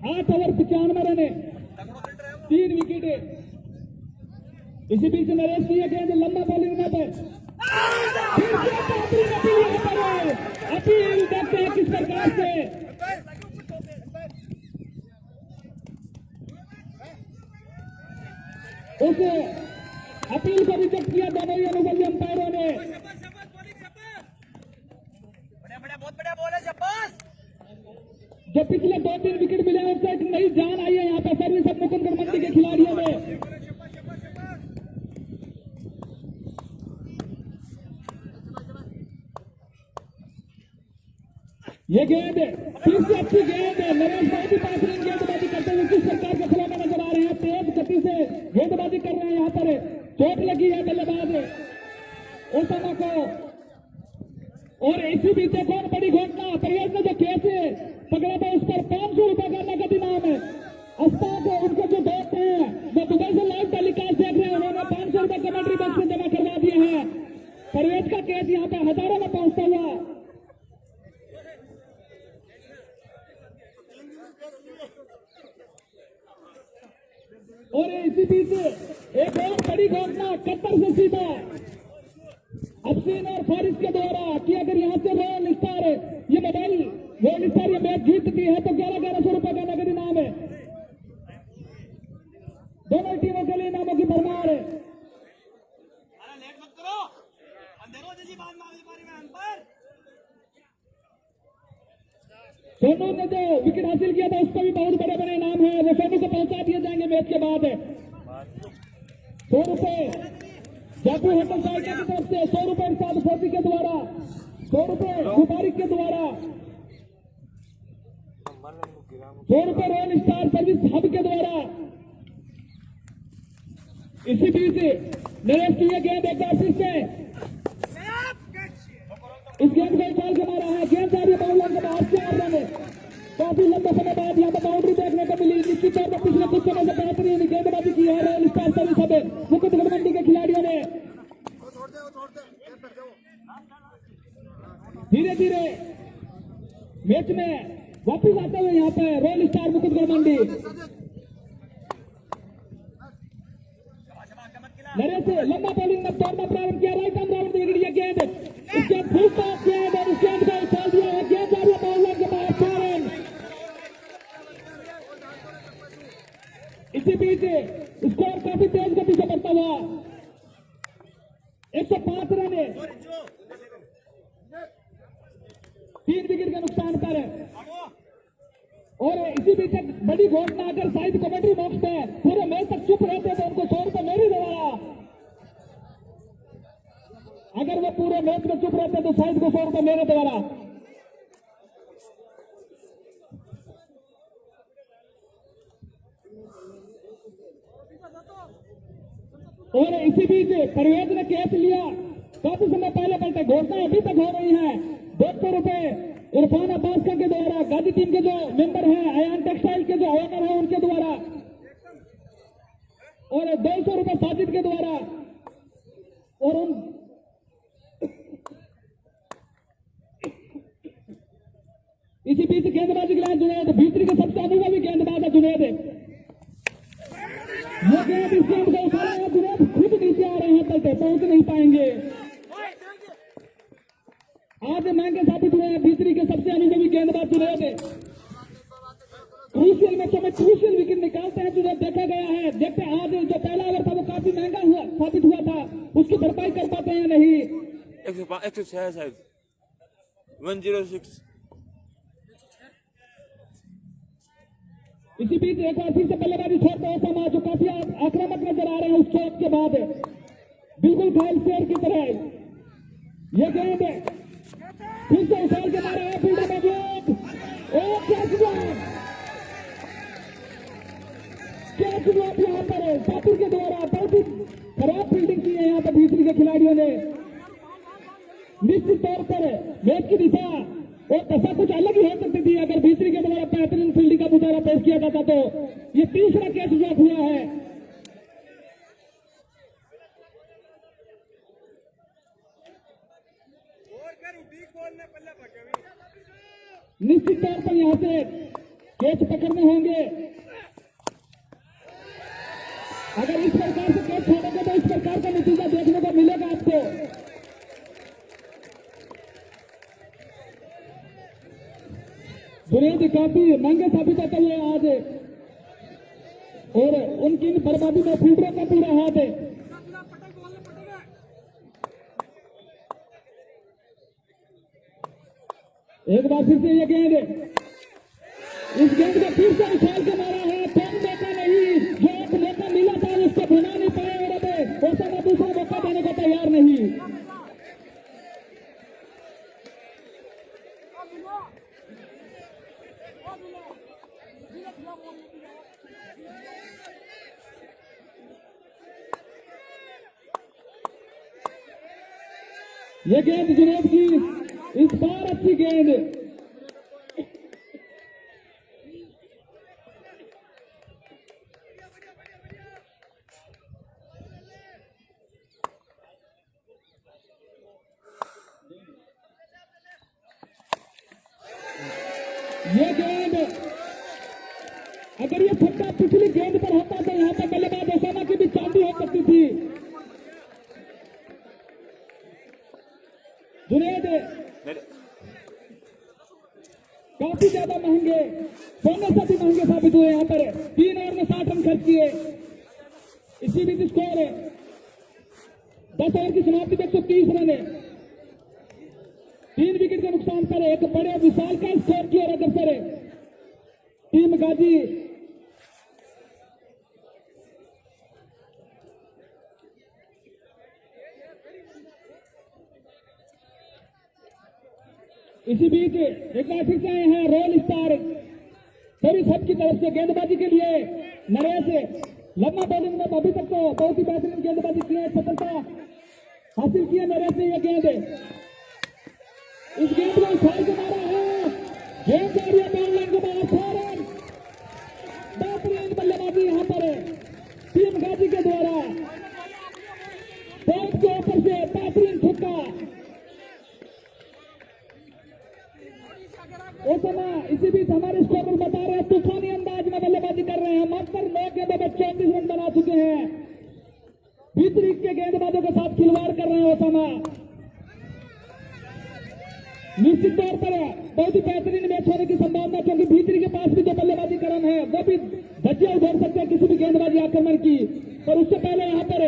Speaker 2: आठ ओवर 95 रन, 3 विकेट। इसी बीच नरेश की गेंद लंबा बॉलिंग में पर अपील देखते हैं किस प्रकार से। उस अपील को रिजेक्ट किया दोनों ही अनुभवी अंपायरों ने।
Speaker 3: बहुत बढ़िया बॉल है शब्बाश।
Speaker 2: जो पिछले 2-3 विकेट मिले हैं उससे एक नई जान आई है यहाँ पे सर्विस अब मुकुंदगढ़ मंडी के खिलाड़ियों में। ये गेंद फिर से अच्छी गेंद, नरेश बहुत ही बेहतरीन गेंदबाजी करते हुए किस प्रकार के खिलाड़ी नजर आ रहे हैं। तेज गति से गेंदबाजी कर रहे हैं यहाँ पर। चोट लगी है बल्लेबाज ओसामा को। और इसी बीच कौन बड़ी घटना, परवेज ने जो केस पकड़ा था उस पर 500 रुपए का नगद इनाम है। अस्ताद उनके जो दोस्त हैं वो दुबई से लाइव टेलीकास्ट देख रहे हैं, उन्होंने 500 रुपए कमेंट्री बॉक्स में जमा करवा दिए हैं। परवेज का केस यहाँ पे हजारों में पहुंचता हुआ। और इसी बीच एक और बड़ी घटना कतर से सीधा अफसीन और फारिस के द्वारा कि अगर यहाँ से रॉयल स्टार ये मोबाइल रॉयल स्टार ये मैच जीतती है तो 1100 रुपए का नगद इनाम है। दोनों टीमों के लिए इनामों की भरमार है।
Speaker 3: लेट मत करो, अंधेरों जैसी बात मांगने बारे में अंपायर
Speaker 2: सोनू ने जो विकेट हासिल किया था उसको भी बहुत बड़े बड़े नाम है, वो सोनू को पहुंचा दिए जाएंगे मैच के बाद। 100 रुपए जयपुर होटल साइकिल की तरफ से, 100 रुपए साथ फोर्टी के द्वारा, 100 रुपए मुबारिक के द्वारा, 100 रुपए रॉयल स्टार सर्विस हब के द्वारा। इसी बीच नरेश की ये गेंद एक बार फिर से इस गेंद को उछाल के मारा है, गेंद जा रही है बाउंड्री के बाहर, 4 रन। काफी लंबे समय बाद यहाँ पर बाउंड्री देखने को मिली। निश्चित तौर पर पिछले कुछ समय से बेहतरीन गेंदबाजी की है रॉयल स्टार सर्विस हब मुकुटगढ़ मंडी के खिलाड़ियों ने। धीरे धीरे मैच में वापस आते हुए यहाँ पे रॉयल स्टार मुकुटगढ़ मंडी। नरेश लंबा बॉलिंग में तोड़ना प्रारंभ किया, राइट आर्म राउंड में गिरी गेंद, इसके फुल टॉप गेंद और इस गेंद को उछाल दिया है, गेंद जा रही है बाउंड्री के बाहर, 4 रन। इसी बीच स्कोर काफी तेज गति से बढ़ता हुआ 105 रन 3 विकेट के नुकसान पर। और इसी बीच एक बड़ी घोषणा, अगर शायद कमेंट्री बॉक्स पे पूरे मैच तक चुप रहते तो उनको 100 रुपए मेरे द्वारा, अगर वो पूरे मैच में चुप रहते तो शायद को 100 रुपए मेरे द्वारा। और इसी बीच परवेज ने कैच लिया, काफी समय पहले पलटे, घोषणा अभी तक हो रही है। 200 रुपए इरफान अब्बास खान के द्वारा, गाजी टीम के जो मेंबर हैं, अयान टेक्सटाइल के जो ओनर हैं उनके द्वारा, और 200 रुपए साजिद के द्वारा। और उन इसी बीच गेंदबाजी के लिए जुनैद, भीतरी के सबसे अनुभवी गेंदबाज है जुनैद। ये गेंद इस गेंद को उठा रहे हैं, जुनैद खुद नीचे आ रहे हैं, तलते पहुंच नहीं पाएंगे। आज महंगे साबित हुए हैं भीतरी के सबसे अनुभवी गेंदबाज जुनैद। क्रूशियल मैचों में क्रूशियल विकेट निकालते हैं जुनैद, देखा गया है। देखते हैं आज जो पहला ओवर था वो काफी महंगा साबित हुआ था, उसकी भरपाई कर पाते हैं नहीं।
Speaker 1: 106 शायद 106।
Speaker 2: इसी बीच एक बार फिर से बल्लेबाजी छोड़ते हैं ओसामा, जो काफी आक्रामक नजर आ रहे हैं उस चौक के बाद, बिल्कुल घायल शेर की तरह। ये गेंद फिर से उछाल के मारा है, फील्डर का ब्लॉक, कैच ब्लॉक यहाँ पर साबिर के द्वारा। बहुत ही खराब फील्डिंग की है यहाँ पर भीतरी के खिलाड़ियों ने। निश्चित तौर पर मैच की दिशा और दशा कुछ अलग ही हो सकती थी अगर भीतरी के द्वारा बेहतरीन फील्डिंग का मुजाहरा पेश किया जाता। तो ये तीसरा कैच ड्रॉप हुआ है। निश्चित तौर पर यहाँ से कैच पकड़ने होंगे। अगर इस प्रकार से कैच छोड़ोगे तो इस प्रकार का नतीजा देखने को मिलेगा आपको। जुनैद काफी महंगे साबित होते हुए आज, और उनकी बर्बादी में फील्डरों का पूरा हाथ है। एक बार फिर से ये गेंद, इस गेंद को फिर से उछाल के मारा है, कम मौका नहीं, जो एक मौका मिला था उसको बना नहीं पाए, और अब ओसामा दूसरा मौका देने को तैयार नहीं। ये गेंद जुनैद की इस बार अच्छी गेंद, ये गेंद अगर ये छक्का पिछली गेंद पर होता तो यहाँ पर बल्लेबाज ओसामा की भी चांदी हो सकती थी। जुनैद काफी ज्यादा महंगे, सोने से भी महंगे साबित हुए। यहाँ पर 3 ओवर में 60 रन खर्च किए। इसी बीच स्कोर 10 ओवर की समाप्ति में 130 रन है। 3 विकेट के नुकसान पर एक बड़े विशाल का स्कोर की ओर अग्रसर है टीम गाजी। इसी बीच एक बार फिर से आए हैं रोल स्टार सभी सबकी तरफ से गेंदबाजी के लिए नरेश लम्बा बॉलिंग में अभी तक तो बहुत ही बेहतरीन गेंदबाजी की है, सफलता हासिल की है नरेश ने। यह गेंद इस गेंद को उछाल के मारा है, गेंद जा रही है बाउंड्री के बाहर, 4 रन। बेहतरीन बल्लेबाजी यहाँ पर टीम गाजी के द्वारा, बॉल के ऊपर से बेहतरीन छक्का। ओसामा इसी बीच हमारे स्कोर बता रहे हैं तूफानी अंदाज में बल्लेबाजी कर रहे हैं, मात्र 9 गेंदों में 34 रन बना चुके हैं। भीतरी के गेंदबाजों के साथ खिलवाड़ कर रहे हैं ओसामा। निश्चित तौर पर बहुत ही बेहतरीन मैच होने की संभावना, क्योंकि भीतरी के पास भी जो बल्लेबाजी क्रम है वो भी धज्जियां उधेड़ सकते हैं किसी भी गेंदबाजी आक्रमण की। पर उससे पहले यहां पर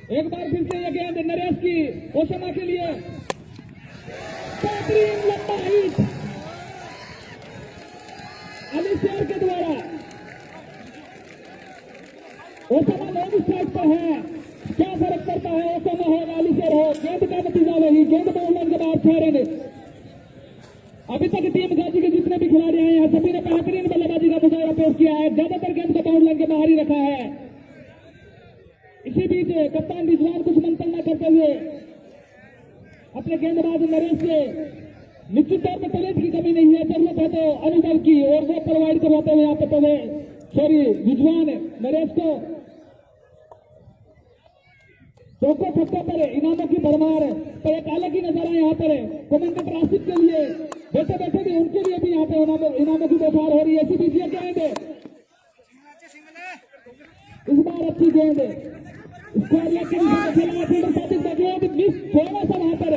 Speaker 2: एक बार फिर से यह गेंद नरेश की ओसामा के लिए, बेहतरीन लंबा हिट अली शेर के द्वारा। ओसामा लॉन्ग स्ट्राइक पर है, क्या फर्क पड़ता है ओसामा हो या अली शेर हो, गेंद का नतीजा वही, गेंद बाउंड्री के बाहर 6 रन। अभी तक टीम गाजी के जितने भी खिलाड़ी आए हैं सभी ने बेहतरीन बल्लेबाजी का मुजाहरा पेश किया है, ज्यादातर गेंद को बाउंड्री के बाहर ही रखा है। इसी बीच कप्तान रिजवान कुछ मंथन न करते हुए अपने गेंदबाज नरेश से निश्चित तौर पर टैलेंट की कमी नहीं है, जरूरत है तो अनुभव की, और वो प्रोवाइड करवाते हुए यहाँ पे रिजवान नरेश को चौको छक्कों पर इनामों की भरमार तो एक अलग ही नजारा यहाँ पर कमेंटेटर आसिफ के लिए बैठे बैठे भी उनके लिए भी यहाँ पे इनामों की बौछार हो रही है। इसी बीच ये गेंद इस बार अच्छी गेंद मिस थोड़ा सा वहां पर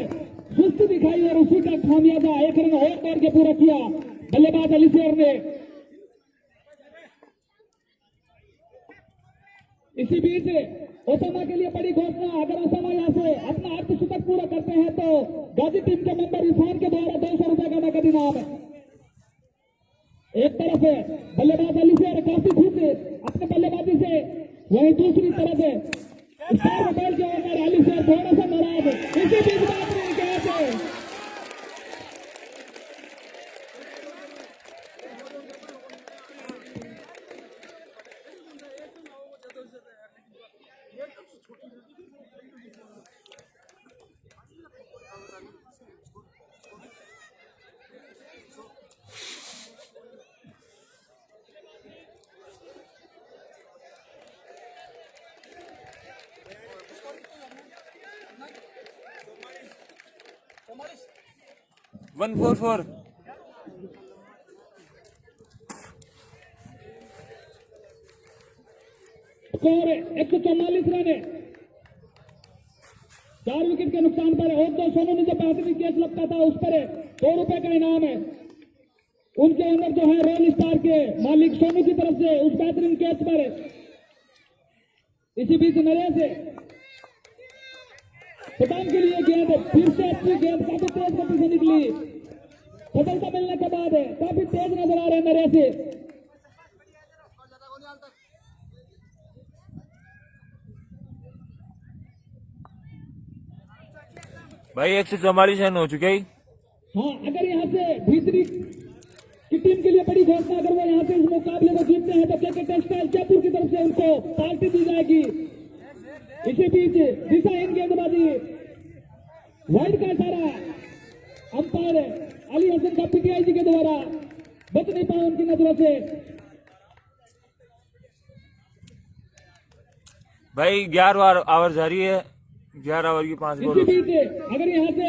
Speaker 2: सुस्ती दिखाई और उसी का खामियाजा 1 रन और दौड़ के पूरा किया बल्लेबाज अली शेर ने। इसी बीच ओसामा के लिए बड़ी घोषणा, अगर ओसामा यहाँ से अपना अर्धशतक पूरा करते हैं तो गाजी टीम के मेंबर इरफान के द्वारा 200 रुपए का नकद इनाम। एक तरफ बल्लेबाज अली शेर काफी खुश अपने बल्लेबाजी से, वहीं दूसरी तरफ स्टार मोबाइल के ओनर अली शेर थोड़ा सा नाराज। इसी बीच बात नहीं कहते
Speaker 1: वन 4-4
Speaker 2: स्कोर 144 रन है, 4 विकेट के नुकसान पर। और तो सोनू ने जो बेहतरीन कैच लगता था उस पर 2 रुपए का इनाम है। उनके ओनर जो है रोल स्टार के मालिक सोनू की तरफ से उस बेहतरीन कैच पर। इसी बीच नरेश पटान के लिए गेंद फिर से अच्छी गेंद काफी तेज गति से निकली, सफलता मिलने के बाद काफी तेज नजर आ रहे हैं नरेश।
Speaker 1: भाई 144 रन हो चुके हैं।
Speaker 2: हाँ, अगर यहाँ से भीतरी की टीम के लिए बड़ी घोषणा, अगर वो यहाँ से इस मुकाबले को जीतते हैं तो केके टेक्सटाइल जयपुर की तरफ से उनको पार्टी दी जाएगी। इसी बीच दिशाहीन गेंदबाजी, वाइड का इशारा अंपायर अली हसन का पीटीआई जी के द्वारा बच नहीं पाया उनकी नजरों से।
Speaker 1: भाई 11 ओवर जारी है, 11 ओवर की 5 बॉल।
Speaker 2: इसी बीच अगर यहाँ से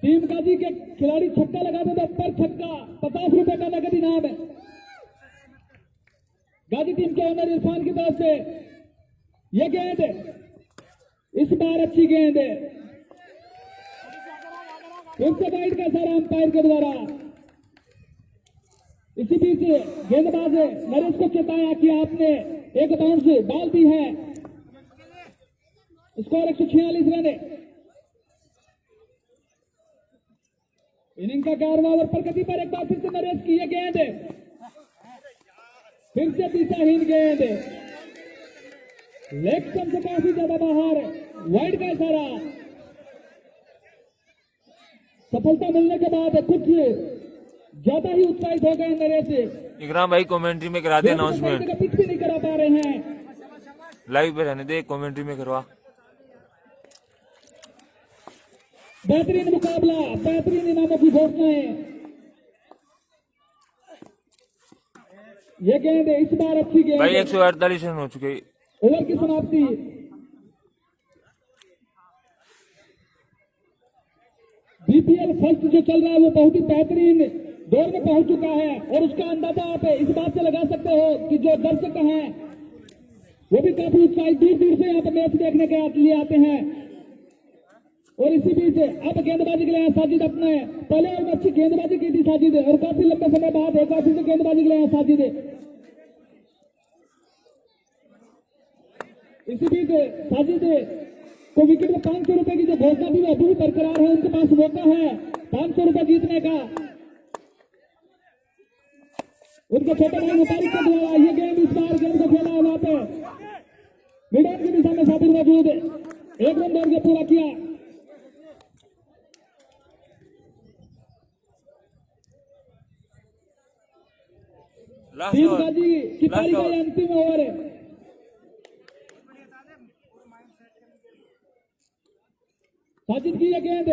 Speaker 2: टीम गाजी के खिलाड़ी छक्का लगा दे तो पर छक्का 50 रुपए का नगद इनाम है। गाजी टीम के ओनर इरफान की तरफ से यह गेंद इस बार अच्छी गेंद है, फिर से वाइड का इशारा अंपायर के द्वारा। इसी बीच गेंदबाज नरेश को चेताया कि आपने एक बाउंस डाल दी है। Score 146 run. इनिंग का 11वां ओवर प्रगति पर एक बार फिर से नरेश की ये गेंद, फिर से दिशाहीन गेंद, लेग स्टंप से काफी ज्यादा बाहर, वाइड का इशारा। सफलता मिलने के बाद कुछ ज्यादा ही उत्साहित हो गए नरेश।
Speaker 1: इकराम भाई कमेंट्री में करा दे अनाउंसमेंट,
Speaker 2: पिच भी नहीं करा पा रहे हैं।
Speaker 1: लाइव पे रहने दे, कमेंट्री में करवा।
Speaker 2: बेहतरीन मुकाबला, बेहतरीन इनामों की घोषणाएं। ये गेंद इस बार अच्छी गेंद
Speaker 1: भाई 148 रन हो चुके।
Speaker 2: ओवर की समाप्ति। बीपीएल फर्स्ट जो चल रहा है वो बहुत ही बेहतरीन दौर में पहुंच चुका है और उसका अंदाजा आप इस बात से लगा सकते हो कि जो दर्शक हैं वो भी काफी उत्साहित दूर दूर से यहाँ पर मैच देखने के लिए आते हैं। और इसी बीच अब गेंदबाजी के लिए साजिद अपने पहले और अच्छी गेंदबाजी की थी साजिद, और काफी लंबे समय बाद एक बार फिर से गेंदबाजी के लिए साजिद। इसी बीच साजिद को विकेट में 500 रुपए की जो घोषणा थी वो अभी भी बरकरार है, उनके पास मौका है 500 रुपए जीतने का। उनके छोटे भाई मुतारिक के द्वारा ये गेंद इस बार गेंद को खेला है वहां पे मिड ऑन की दिशा में साबित मौजूद, एक रन दौड़ के पूरा किया। तीनबाजी की पारी का अंतिम ओवर है। साजिद की यह गेंद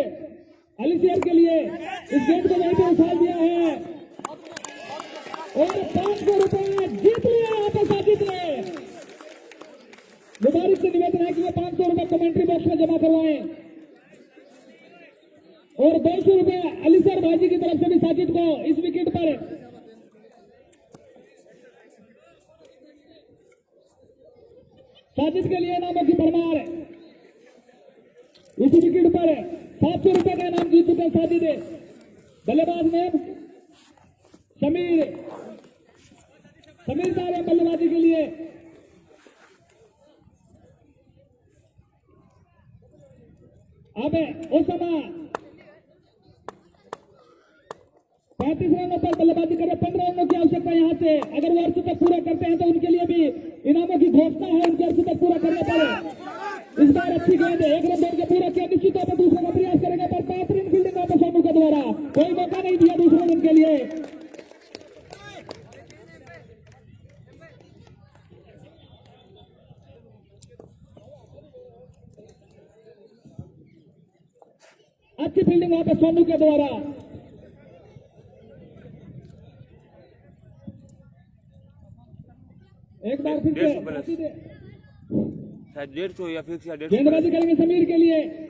Speaker 2: अलीशेर के लिए, इस गेंद को वहीं पे उछाल दिया है और 500 रुपए जीत लिया यहाँ पे साजिद ने। मुबारक से निवेदन है कि ये 500 रुपए कमेंट्री बॉक्स में जमा करवाएं और 200 रुपए अलीशेर भाजी की तरफ से भी साजिद को इस विकेट पर। साजिद के लिए इनामों की भरमार है। इसी विकेट पर 700 रुपए का इनाम जीत चुके साजिद। बल्लेबाज में समीर साहब बल्लेबाजी के लिए। अब ओसामा 35 रनों पर बल्लेबाजी करें, 15 रनों की आवश्यकता यहां से। अगर वो अर्थ तक पूरा करते हैं तो उनके लिए भी इनामों की घोषणा है, उनके अर्थ तक पूरा करने पर। इस बार अच्छी गेंद है, एक रन दौड़ के पूरा किया, निश्चित तौर पर दूसरे का प्रयास करेंगे पर बेहतरीन फील्डिंग वापस सोनू के द्वारा, कोई मौका नहीं दिया दूसरे रन के लिए। अच्छी फील्डिंग वहां पर सोनू के द्वारा। एक बार फिर से
Speaker 1: 150 या फिक्स या 150
Speaker 2: गेंदबाजी करेंगे समीर के लिए।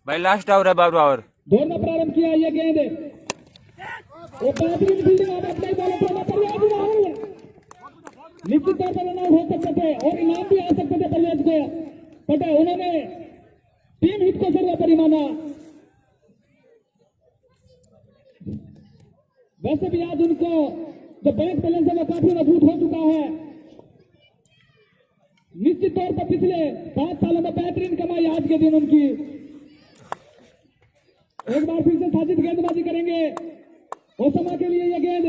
Speaker 1: भाई लास्ट ओवर है, 12वां ओवर।
Speaker 2: दौड़ना प्रारंभ किया ये गेंद, वो बेहतरीन फील्डिंग आप अपने बॉलों पर राहुल निश्चित तौर पर रन आउट हो सकते थे और इनाम भी आ सकते थे परवेज को, बट उन्होंने टीम हिट को सर्वोपरि माना। वैसे भी आज उनको जो बैंक बैलेंस है वो काफी मजबूत हो चुका है। निश्चित तौर पर पिछले 5 सालों में बेहतरीन कमाई आज के दिन उनकी। एक बार फिर से साजिद गेंदबाजी करेंगे ओसामा के लिए। यह गेंद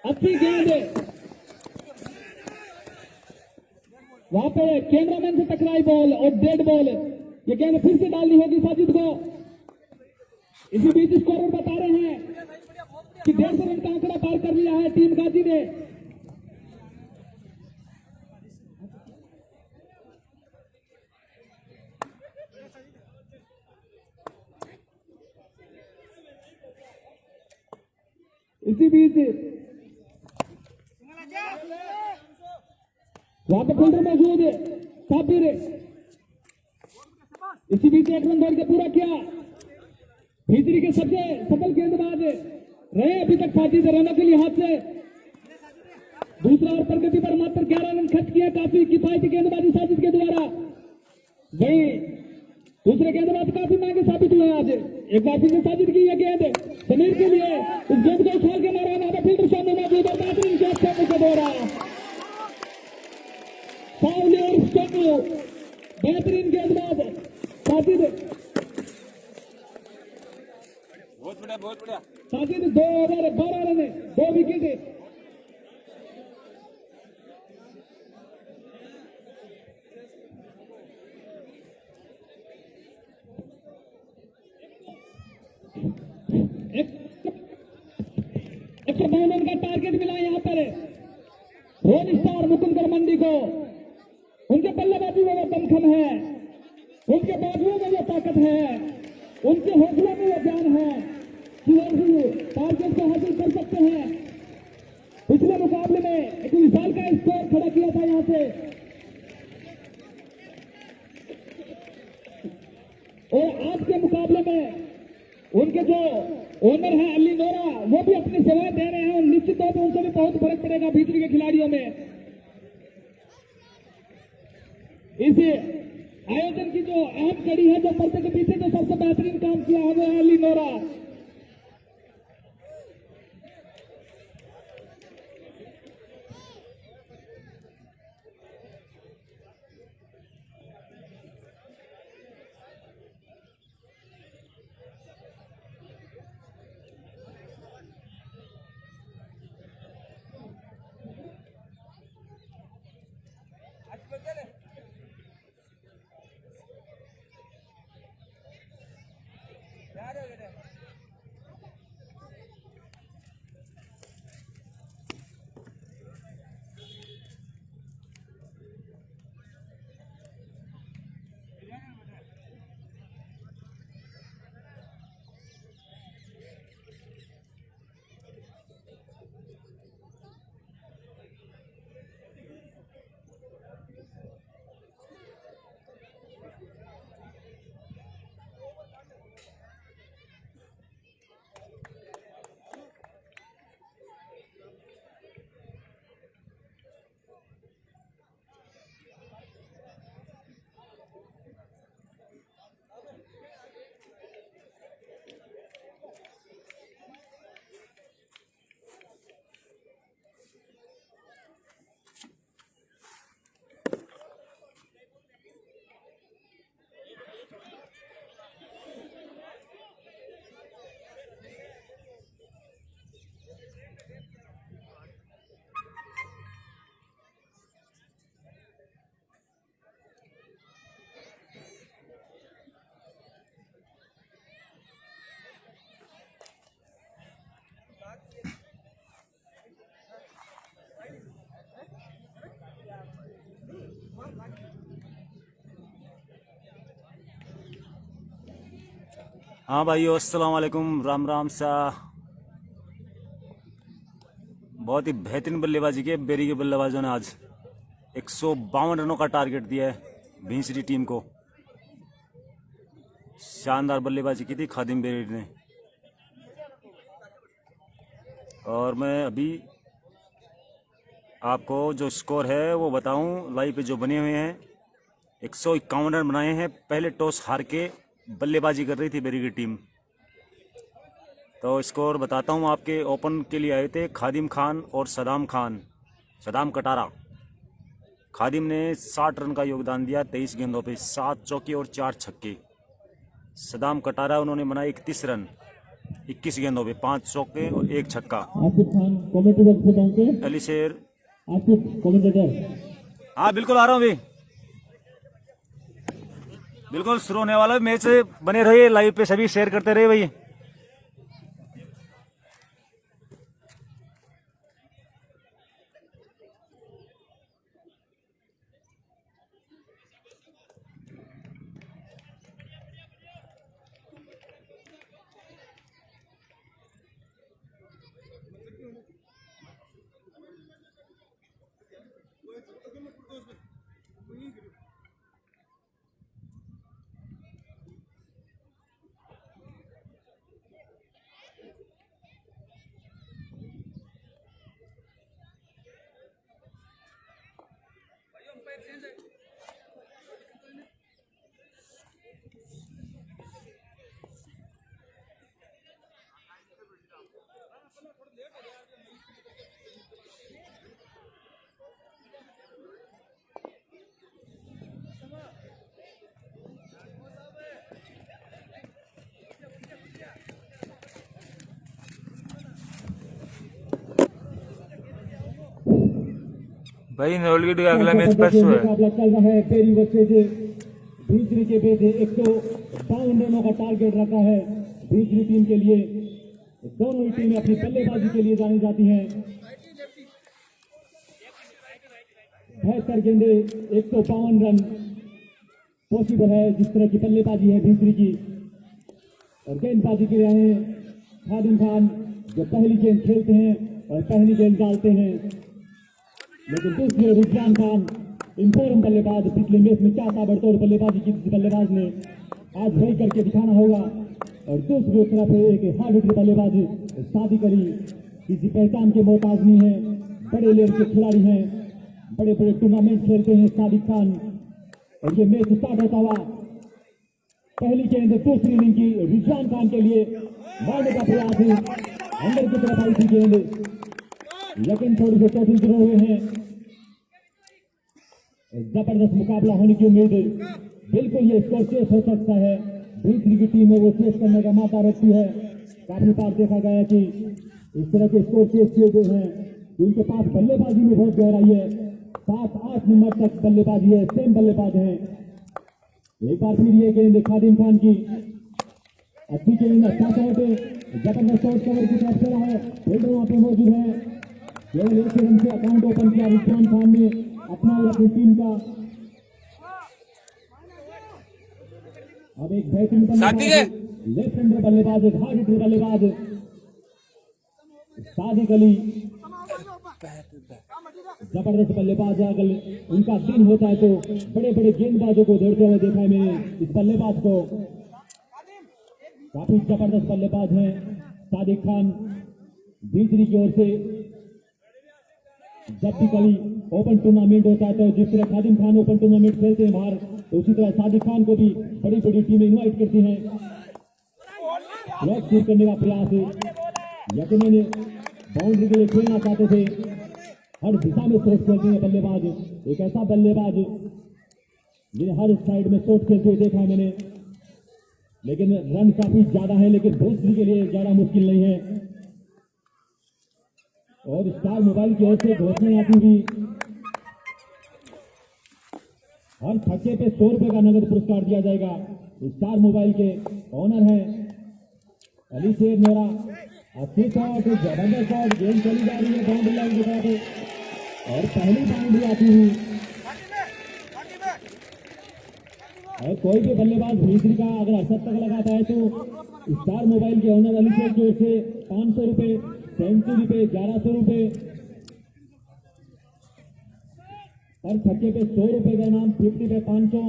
Speaker 2: अच्छी गेंद, वहां पे कैमरामैन से टकराई बॉल और डेड बॉल। ये गेंद फिर से डालनी होगी साजिद को। इसी बीच स्कोरर बता रहे हैं कि 150 रन का आंकड़ा पार कर लिया है टीम गाजी ने। इसी बीच वहां पर फील्डर मौजूद साबिर, इसी बीच एक रन दौड़ के पूरा किया। भीतरी के सबसे सफल गेंदबाज रहे अभी तक साजिद रनों के लिहाज से। दूसरा और प्रगति पर मात्र 11 रन खर्च किया, काफी किफायती गेंदबाजी साजिद के द्वारा। वहीं दूसरे गेंदबाज काफी महंगे साबित हुए आज। एक बार फिर से साजिद की यह गेंद समीर के लिए, इस गेंद को उछाल के मारा, वहां पर फील्डर सामने मौजूद है, बेहतरीन शॉट सामने से दौड़ा, सावली और स्टोटू, बेहतरीन गेंदबाज साजिद।
Speaker 1: बहुत बढ़िया, बहुत बढ़िया।
Speaker 2: Sajid 2 over 12 run, 2 wicket. एक रन का टारगेट मिला यहाँ पर रोन स्टार मुकुंदर मंडी को। उनके बल्लेबाजी में वो दमखम है, उनके बाजुओं में वो ताकत है, उनके हौसले में वो जान है कि वो टारगेट को हासिल कर सकते हैं। पिछले मुकाबले में एक मिसाल का स्कोर खड़ा किया था यहाँ से, और आज के मुकाबले में उनके जो ओनर है अली नोरा, वो भी अपनी सेवाएं दे रहे हैं, और निश्चित तौर पर उनसे भी बहुत फर्क पड़ेगा भीतरी के खिलाड़ियों में। इस आयोजन की जो अहम कड़ी है, जो पर्दे के पीछे जो सबसे बेहतरीन काम किया है, वो है अली नोरा।
Speaker 4: हाँ भाइयों, अस्सलाम वालेकुम, राम राम सा। बहुत ही बेहतरीन बल्लेबाजी के बेरी के बल्लेबाजों ने आज 152 रनों का टारगेट दिया है भींसरी टीम को। शानदार बल्लेबाजी की थी खादिम बेरी ने। और मैं अभी आपको जो स्कोर है वो बताऊं, लाइव पे जो बने हुए हैं। 151 रन बनाए हैं। पहले टॉस हार के बल्लेबाजी कर रही थी बेरी की टीम। तो स्कोर बताता हूं आपके। ओपन के लिए आए थे खादिम खान और सदाम कटारा। खादिम ने 60 रन का योगदान दिया 23 गेंदों पे, 7 चौके और 4 छक्के। सदाम कटारा उन्होंने बनाए 31 रन 21 गेंदों पे, 5 चौके और 1 छक्का।
Speaker 2: आसिफ खान कमेंटेटर से पहुंचे।
Speaker 4: अली शेर,
Speaker 2: आसिफ कमेंटेटर।
Speaker 4: हाँ बिल्कुल आ रहा हूँ अभी। बिल्कुल शुरू होने वाला मैच, बने रहिए लाइव पे, सभी शेयर करते रहिए भाई।
Speaker 1: भाई नोलगढ़ का अगला मैच परसों है।
Speaker 2: मुकाबला चल रहा है पेरी वर्सेज भीतरी के बीच 152 रनों का टारगेट रखा है भीतरी टीम के लिए। दोनों ही टीमें अपनी बल्लेबाजी के लिए जानी जाती हैं। 72 गेंदे 152 रन पॉसिबल है जिस तरह की बल्लेबाजी है भीतरी की। और गेंदबाजी के लिए आए खादिम खान जो पहली गेंद खेलते हैं और पहली गेंद डालते हैं, लेकिन दूसरे रिजवान खान इंफॉर्म बल्लेबाज पिछले मैच में क्या ताबड़तोड़ बल्लेबाजी की बल्लेबाज ने आज वही करके दिखाना होगा। और दूसरी तरफ एक हार्ड हिटर बल्लेबाज सादिक अली किसी पहचान के मोहताज नहीं है, बड़े लेवल के खिलाड़ी हैं, बड़े बड़े टूर्नामेंट खेलते हैं सादिक खान। और ये मैच स्टार्ट होता हुआ पहली गेंद दूसरी इनिंग की रिजवान खान के लिए मारने का प्रयास है, अंदर की तरफ आई थी गेंद, लेकिन थोड़ी से चोटिल गिरे हुए हैं। जबरदस्त मुकाबला होने की उम्मीद है, बिल्कुल ये स्कोर चेस हो सकता है। दूसरी की टीम है वो चेस करने का मौका रखती है। काफी बार देखा गया कि इस तरह के स्कोर चेस किए गए हैं, उनके पास बल्लेबाजी में बहुत गहराई है, 7-8 नंबर तक बल्लेबाजी है, सेम बल्लेबाज है। एक बार फिर ये गेंद खादिम खान की अच्छी गेंद, अच्छा शॉट, जबरदस्त शॉट कवर की तरफ चला है, फील्डर वहां पे मौजूद है। केवल 1 रन से अकाउंट ओपन किया रिजवान खान ने अपना और अपनी टीम का। अब एक बेहतरीन लेफ्ट हैंडर बल्लेबाज, एक हार्ड हिटर बल्लेबाज सादिक अली, जबरदस्त बल्लेबाज है। अगर उनका दिन होता है तो बड़े बड़े गेंदबाजों को दौड़ते हुए देखा है मैंने इस बल्लेबाज को। काफी जबरदस्त बल्लेबाज हैं सादिक खान। भीतरी की ओर से जब भी कभी ओपन टूर्नामेंट होता है तो जिस तरह खादिम खान ओपन टूर्नामेंट खेलते हैं बाहर, तो उसी तरह सादिक खान को भी बड़ी बड़ी टीमें इनवाइट करती हैं। ब्लॉक करने का प्रयास है, यकीनन बाउंड्री के लिए खेलना चाहते थे। हर दिशा में शॉट खेलते हैं बल्लेबाज, एक ऐसा बल्लेबाज जिन्हें हर साइड में शॉट खेलते हुए देखा है मैंने, लेकिन रन काफी ज्यादा है, लेकिन दूसरी के लिए ज्यादा मुश्किल नहीं है। और स्टार मोबाइल की ओर से घोषणा आती हुई हर छक्के पे 100 रुपए का नगद पुरस्कार दिया जाएगा। स्टार मोबाइल के ऑनर है अली शेर मेरा। अच्छी शॉट, जबरदस्त शॉट, गेंद चली जा रही है बाउंड्री लाइन की तरफ और पहली बाउंड्री आती हुई। और कोई भी बल्लेबाज भीतरी का अगर 68 तक लगाता है तो स्टार मोबाइल के ऑनर अली शेर की ओर से 500 रुपए, 37 रुपए, 1100 रुपए, और छक्के पे 100 रुपए का इनाम, 50 पे 500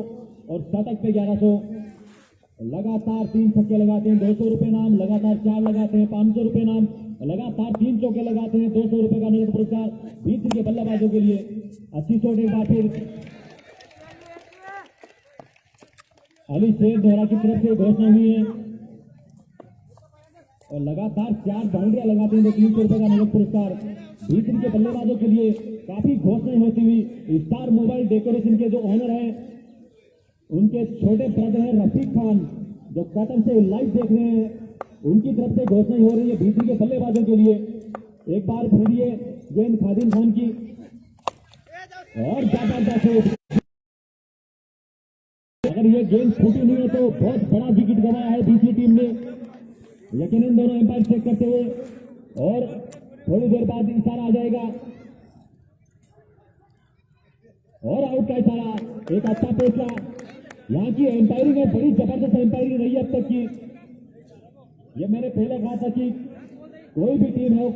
Speaker 2: और शतक पे 1100। लगातार 3 छक्के लगाते हैं 200 रुपए नाम, लगातार 4 लगाते हैं 500 रुपए नाम, लगातार 3 चौके लगाते हैं 200 रुपए का नगद पुरस्कार भीतरी के बल्लेबाजों के लिए। अच्छी शॉट एक बार फिर अली शेर दोहरा की तरफ से घोषणा हुई है और लगातार 4 बाउंड्रियां लगाते हैं तो 300 रुपए का नगद पुरस्कार भीतरी के बल्लेबाजों के लिए। काफी घोषणाएं होती हुई स्टार मोबाइल डेकोरेशन के जो ऑनर है उनके छोटे ब्रदर हैं रफीक खान, जो कतर से लाइव देख रहे हैं, उनकी तरफ से घोषणाएं हो रही है भीतरी के बल्लेबाजों के लिए। एक बार फिर ये गेंद खादिम खान की और जबरदस्त, अगर ये गेंद फूटी नहीं है तो बहुत बड़ा विकेट गंवाया है दूसरी टीम ने। लेकिन इन दोनों एम्पायर चेक करते हुए और थोड़ी देर बाद इशारा आ जाएगा और आउट का इशारा। एक अच्छा फैसला, यहाँ की एम्पायरिंग है, बड़ी जबरदस्त एम्पायरिंग रही है अब तक की। ये मैंने पहले कहा था कि कोई भी टीम हो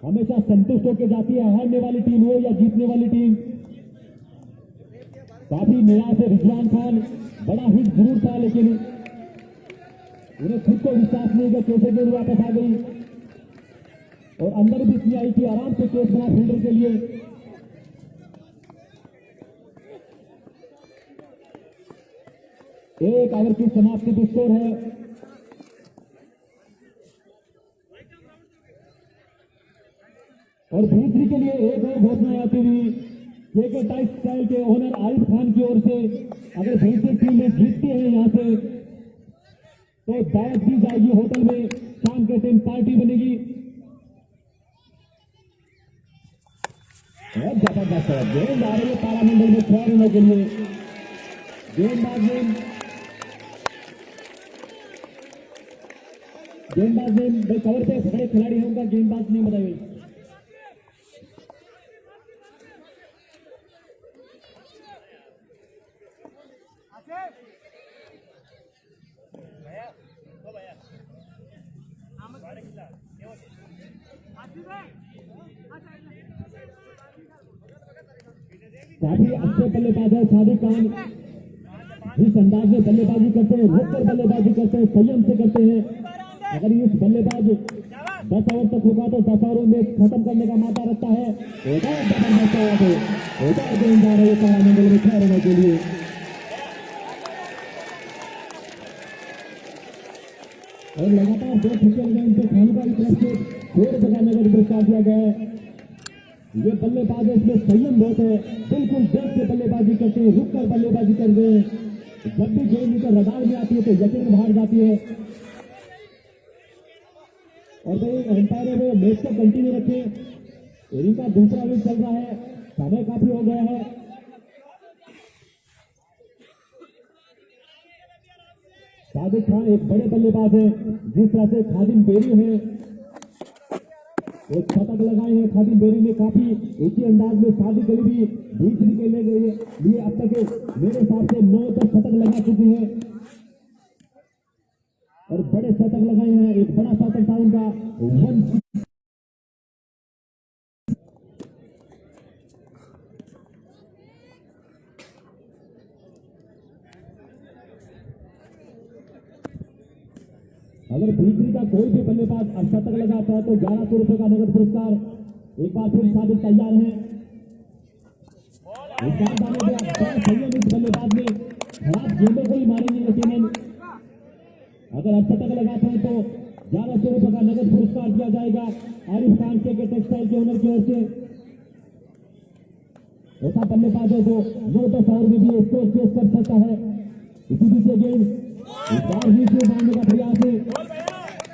Speaker 2: हमेशा संतुष्ट होकर जाती है, हारने वाली टीम हो या जीतने वाली टीम। काफी निराश है रिजवान खान, बड़ा हिट जरूर था लेकिन उन्हें खुद को विश्वास नहीं कि कैसे गेंद वापस आ गई और अंदर भी इतनी आई थी, आराम से कैच बना फील्डर के लिए। एक ओवर की समाप्ति की स्कोर है और भीतरी के लिए एक और घोषणा आती हुई केके टेक्सटाइल के ओनर आरिफ खान की ओर से। अगर भीतरी टीम में जीतती है यहां से तो दावत दी जाएगी होटल में, शाम के टाइम पार्टी बनेगी। बहुत जबरदस्त है। गेंद आ रही है तारामंडल में 6 रनों के लिए। गेंदबाज ने भाई कवर पे खड़े खिलाड़ी हैं, उनका गेंदबाज नहीं बताइए। काफी अच्छे बल्लेबाज है सादिक खान। जिस अंदाज में बल्लेबाजी करते हैं, रुक कर बल्लेबाजी करते हैं, संयम से करते हैं। अगर इस बल्लेबाज 10 ओवर तक होगा तो 10 ओवर में खत्म करने का मौका रहता है। गेंद आ रही है तारामंडल में 6 रनों के लिए। और लगातार 2 छक्के लगाए इनको खालिका की तरफ से 1.5 जगह नगद पुरस्कार दिया गया है। ये बल्लेबाज है, इसमें संयम बहुत है, बिल्कुल देख के बल्लेबाजी करते हैं, रुक कर बल्लेबाजी करते हैं। जब भी गेंद इनका रडार में आती है तो यकीन बाहर जाती है। और भाई अंपायर वो मैच को कंटिन्यू रखे। इनका दूसरा ओवर चल रहा है, समय काफी हो गया है। सादिक खान एक बड़े बल्लेबाज है, जिस तरह से खादिम बेरी है, एक शतक लगाए हैं। खादिम बेरी ने काफी इसी अंदाज में सादिक अली भी 20 विकेट ले गए लिए अब तक मेरे हिसाब से 9 तक शतक लगा चुके हैं और बड़े शतक लगाए हैं। एक बड़ा शतक था उनका 1। अगर बीसरी का कोई भी बल्लेबाज शतक लगाता है तो 1100 रुपए का नगद पुरस्कार। एक बार फिर सादिक तैयार है। इस बल्लेबाज ने खराब गेंदों को ही मारेंगे, लेकिन अगर शतक लगाते हैं तो 1100 रुपए का नगद पुरस्कार दिया जाएगा आरिफ खान के टेक्सटाइल के ओनर की ओर से। ऐसा बल्लेबाज है जो 9-10 ओवर में भी स्कोर पेश कर सकता है। इसी बीच गेंद इस बार भी से मारने का प्रयास है।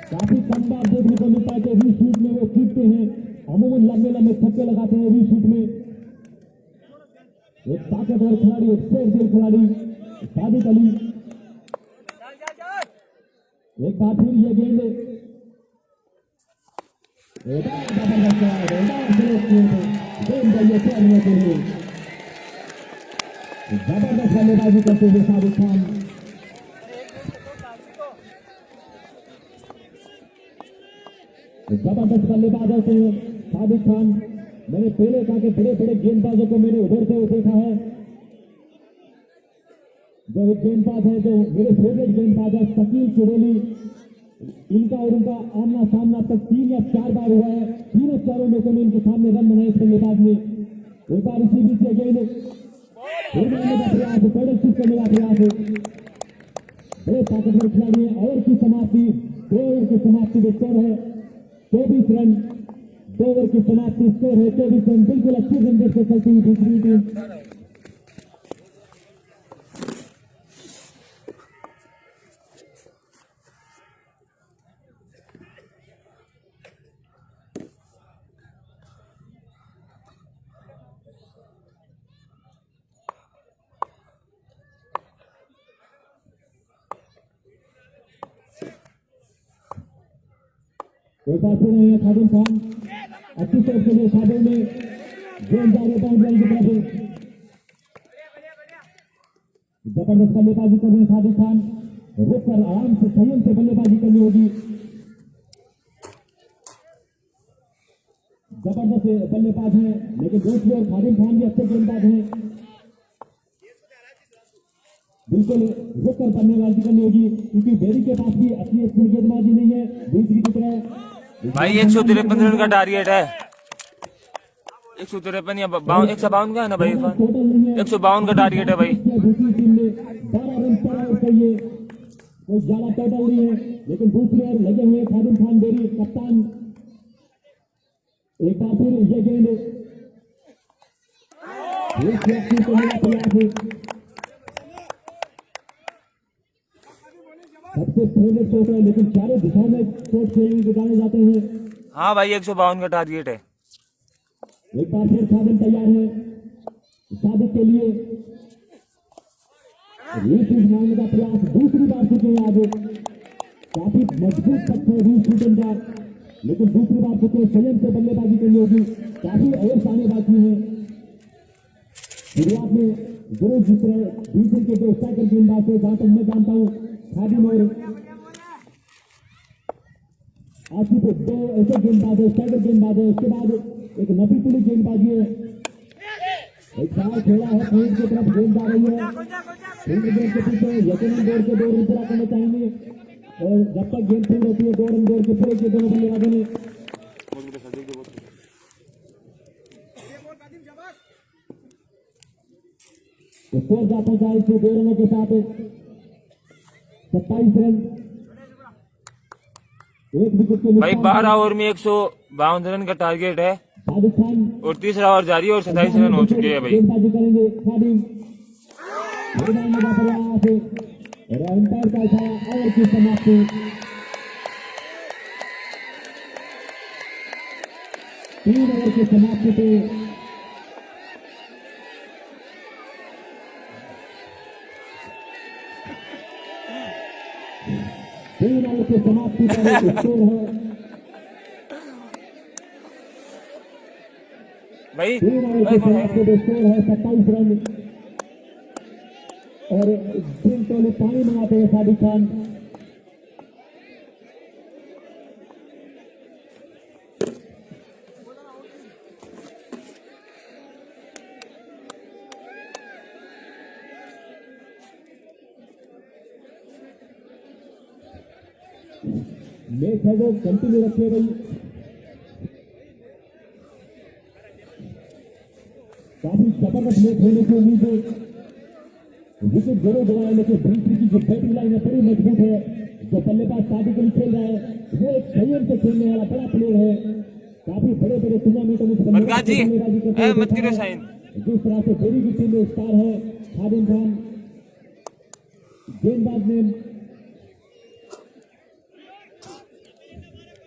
Speaker 2: काफी कम बार देखने को मिलता है कि वी शूट में वो जीतते हैं। अमूमन लंबे लंबे छक्के लगाते हैं वी शूट में। एक ताकतवर खिलाड़ी, एक स्पेशल खिलाड़ी सादिक अली। एक बार फिर ये गेंद जबरदस्त बल्लेबाजी करते हुए सादिक खान। जबरदस्त बल्लेबाज होते हैं सादिक खान। मैंने पहले कहा कि बड़े बड़े गेंदबाजों को मैंने उभरते हुए देखा है। जो एक गेंदबाज है, जो मेरे फेवरेट गेंदबाज है शकील कुरेली, इनका और उनका आमना सामना तक 3 या 4 बार हुआ है। तीनों चारों में से इनके सामने रन बनाए इस बल्लेबाज ने। एक बार इसी बीच गेंद फिर मारने का प्रयास, पैडल शिफ्ट करने का प्रयास है। बड़े ताकतवर खिलाड़ी है। ओवर की समाप्ति 2 ओवर की समाप्ति का स्कोर है 24 रन। 2 ओवर की समाप्ति स्कोर है 24 रन। बिल्कुल अच्छी रन से चलती हुई दूसरी टीम। एक बार फिर है खादिम खान। अच्छी तरफ के लिए खादिम में गेंद जा रही बाउंड्री की तरफ। जबरदस्त बल्लेबाजी कर रहे हैं खादिम खान। रुक कर आराम से संयम से बल्लेबाजी करनी होगी। जबरदस्त बल्लेबाज है, लेकिन दूसरी ओर खादिम खान भी अच्छे गेंदबाज हैं। बिल्कुल रुक कर बल्लेबाजी करनी होगी, क्योंकि बेरी के पास भी अच्छी अच्छी गेंदबाजी नहीं है दूसरी की तरह।
Speaker 1: भाई 153 रन का टारगेट है। 153 या 152 का है ना भाई? 152 का टारगेट है भाई।
Speaker 2: दूसरी टीम ने 12 रन पर आउट चाहिए, कोई ज्यादा टोटल नहीं है, लेकिन दूसरी ओर लगे हुए खादिम खान बेरी कप्तान। एक बार फिर ये गेंद सबसे फेवरेट चोट है, लेकिन चारों दिशाओं में चोट खेलने निकाले जाते हैं।
Speaker 1: हाँ भाई 152 का टारगेट है।
Speaker 2: एक बार फिर खादिम तैयार है साबित के लिए रीशूट मारने का प्रयास दूसरी बार चुके हैं आगे काफी मजबूत पक्ष है रीशूटिंग का लेकिन दूसरी बार चुके संयम से बल्लेबाजी करनी होगी काफी ओवर्स आने बाकी है शुरुआत में जरूर जीत रहे बीच के दो स्ट्राइकर गेंदबाज है जहां तक मैं जानता हूं खादिम और आसिफ दो ऐसे गेंदबाज है स्ट्राइकर गेंदबाज है उसके बाद एक नफीपुली गेंदबाजी है एक साल खेला है पॉइंट की तरफ गेंद आ रही है फील्ड गेंद के पीछे यकीनन दौड़ के 2 रन पूरा करना चाहेंगे और जब तक गेंद फील्ड होती है 2 रन दौड़ के पूरे के दोनों बल्लेबाजों ने स्कोर जाता है 2 रनों के साथ 27 रन एक विकेट के
Speaker 1: भाई 12 ओवर में 152 रन का टारगेट है
Speaker 2: सादिक खान
Speaker 1: और तीसरा ओवर जारी है और 27 रन हो चुके हैं भाई।
Speaker 2: गेंदबाजी करेंगे खादिम मैदान में जाकर यहाँ से और अंपायर का इशारा ओवर की समाप्ति 3 ओवर की समाप्ति पे 3 ओवर की समाप्ति पर एक स्कोर है
Speaker 1: भाई
Speaker 2: 3 ओवर की समाप्ति पे स्कोर है 27 रन और दिन टोले पानी मंगाते हैं सादिक खान मैच है वो कंटिन्यू रखे गई काफी जबरदस्त मैच होने की उम्मीद है विकेट जरूर गवाए लेकिन बीच की जो बैटिंग लाइन है बड़ी मजबूत है जो बल्लेबाज सादिक अली खेल रहा है वो एक संयम से खेलने वाला बड़ा प्लेयर है काफी बड़े बड़े टूर्नामेंटों में
Speaker 1: बलगाजी मत करो साइन
Speaker 2: जिस तरह से बेरी की टीम में स्टार है खादिम खान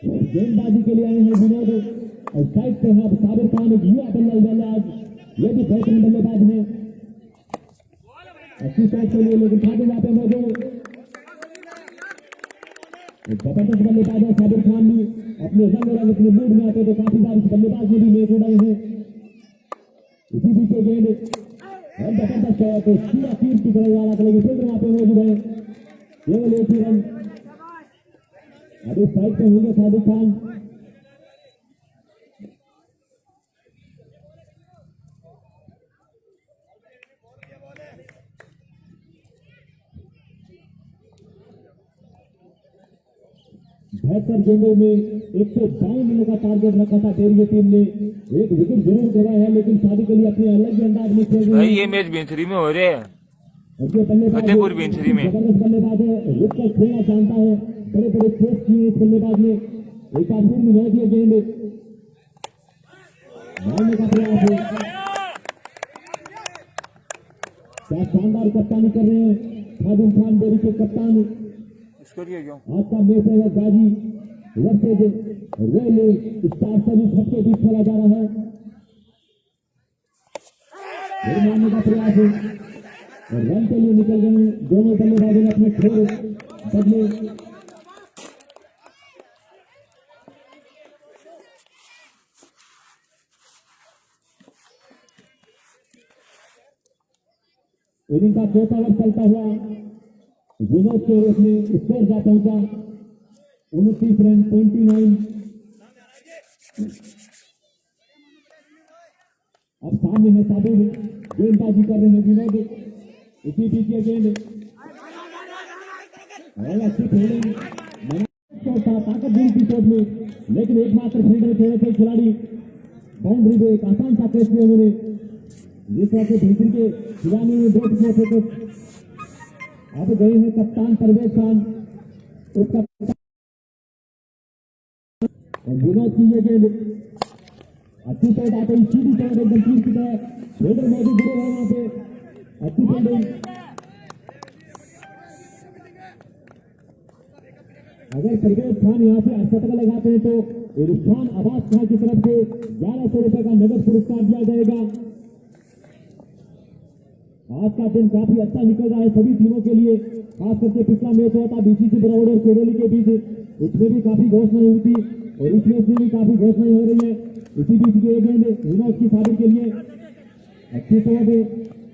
Speaker 2: गेंदबाजी के लिए आए हैं विनोद और साइड पे है साबिर खान एक युवा बल्लेबाज ये भी बेहतरीन बल्लेबाज है अच्छी शॉट के लिए लेकिन खादिम यहाँ पे मौजूद जबरदस्त बल्लेबाज है साबिर खान भी अपने रंग और अपने मूड में आते तो काफी बार इस बल्लेबाज ने भी मैच उड़ाए हैं इसी बीच गेंद और जबरदस्त है तो सीधा तीर की तरह वाला करेंगे फिर वहां पे मौजूद है केवल 1 ही रन अभी साइड पे होंगे सादिक खान बेहतर गेंदों में 152 रनों का टारगेट रखा था डेरी टीम ने एक विकेट जरूर गवाया है लेकिन सादिक अली अपने अलग ही अंदाज में खेल रहे
Speaker 1: भाई
Speaker 2: हैं
Speaker 1: ये मैच बेंचरी में हो रहे हैं
Speaker 2: बल्लेबाज
Speaker 1: फतेहपुर बेंचरी में
Speaker 2: जबरदस्त बल्लेबाज है रुक कर खेलना जानता है बड़े बड़े खेल किए इस बल्लेबाज ने एक बार फिर मिला दिया गेंद मारने का प्रयास है क्या शानदार कप्तानी कर रहे हैं खादिम खान डेरी के कप्तान
Speaker 1: स्कोर किया क्यों
Speaker 2: आज का मैच है गाजी वर्सेज रेल स्टार सर्विस सबसे बीच खेला जा रहा है फिर मारने का प्रयास है और रन के लिए निकल गए दोनों बल्लेबाजों ने अपने खेल बदले इनिंग का चौथा ओवर चलता हुआ विनोद के उसने स्कोर जा पहुंचा 29 रन 29 अब सामने है साबिर गेंदबाजी कर रहे हैं विनोद इसी बीच ये गेंद और अच्छी फील्डिंग ताकत दी थी शॉट में लेकिन एकमात्र फील्डर थे खिलाड़ी बाउंड्री पे एक आसान सा कैच किया उन्होंने जिस तरह से भीतर के खिलाड़ी में 2 थे तो अब गए हैं कप्तान परवेज खान उसका और विनोद की ये गेंद अच्छी शॉट आते ही सीधी शॉट एकदम तीर की तरह फील्डर मौजूद जुड़े हैं वहां पे अच्छी फील्डिंग अगर परवेज खान यहाँ से अर्धशतक लगाते हैं तो इरफान अब्बास खान की तरफ से 1100 रुपए का नगद पुरस्कार दिया जाएगा। आज का दिन काफी अच्छा निकल रहा है सभी टीमों के लिए, खास करके पिछला मैच हुआ था बीसीसी बरौड़ और केरोली के बीच, उसमें भी काफी घोषणाएं हुई थी और इस मैच में भी काफी घोषणाएं हो रही है। इसी बीच के गेंद विनोद की साबित के लिए अच्छी तरह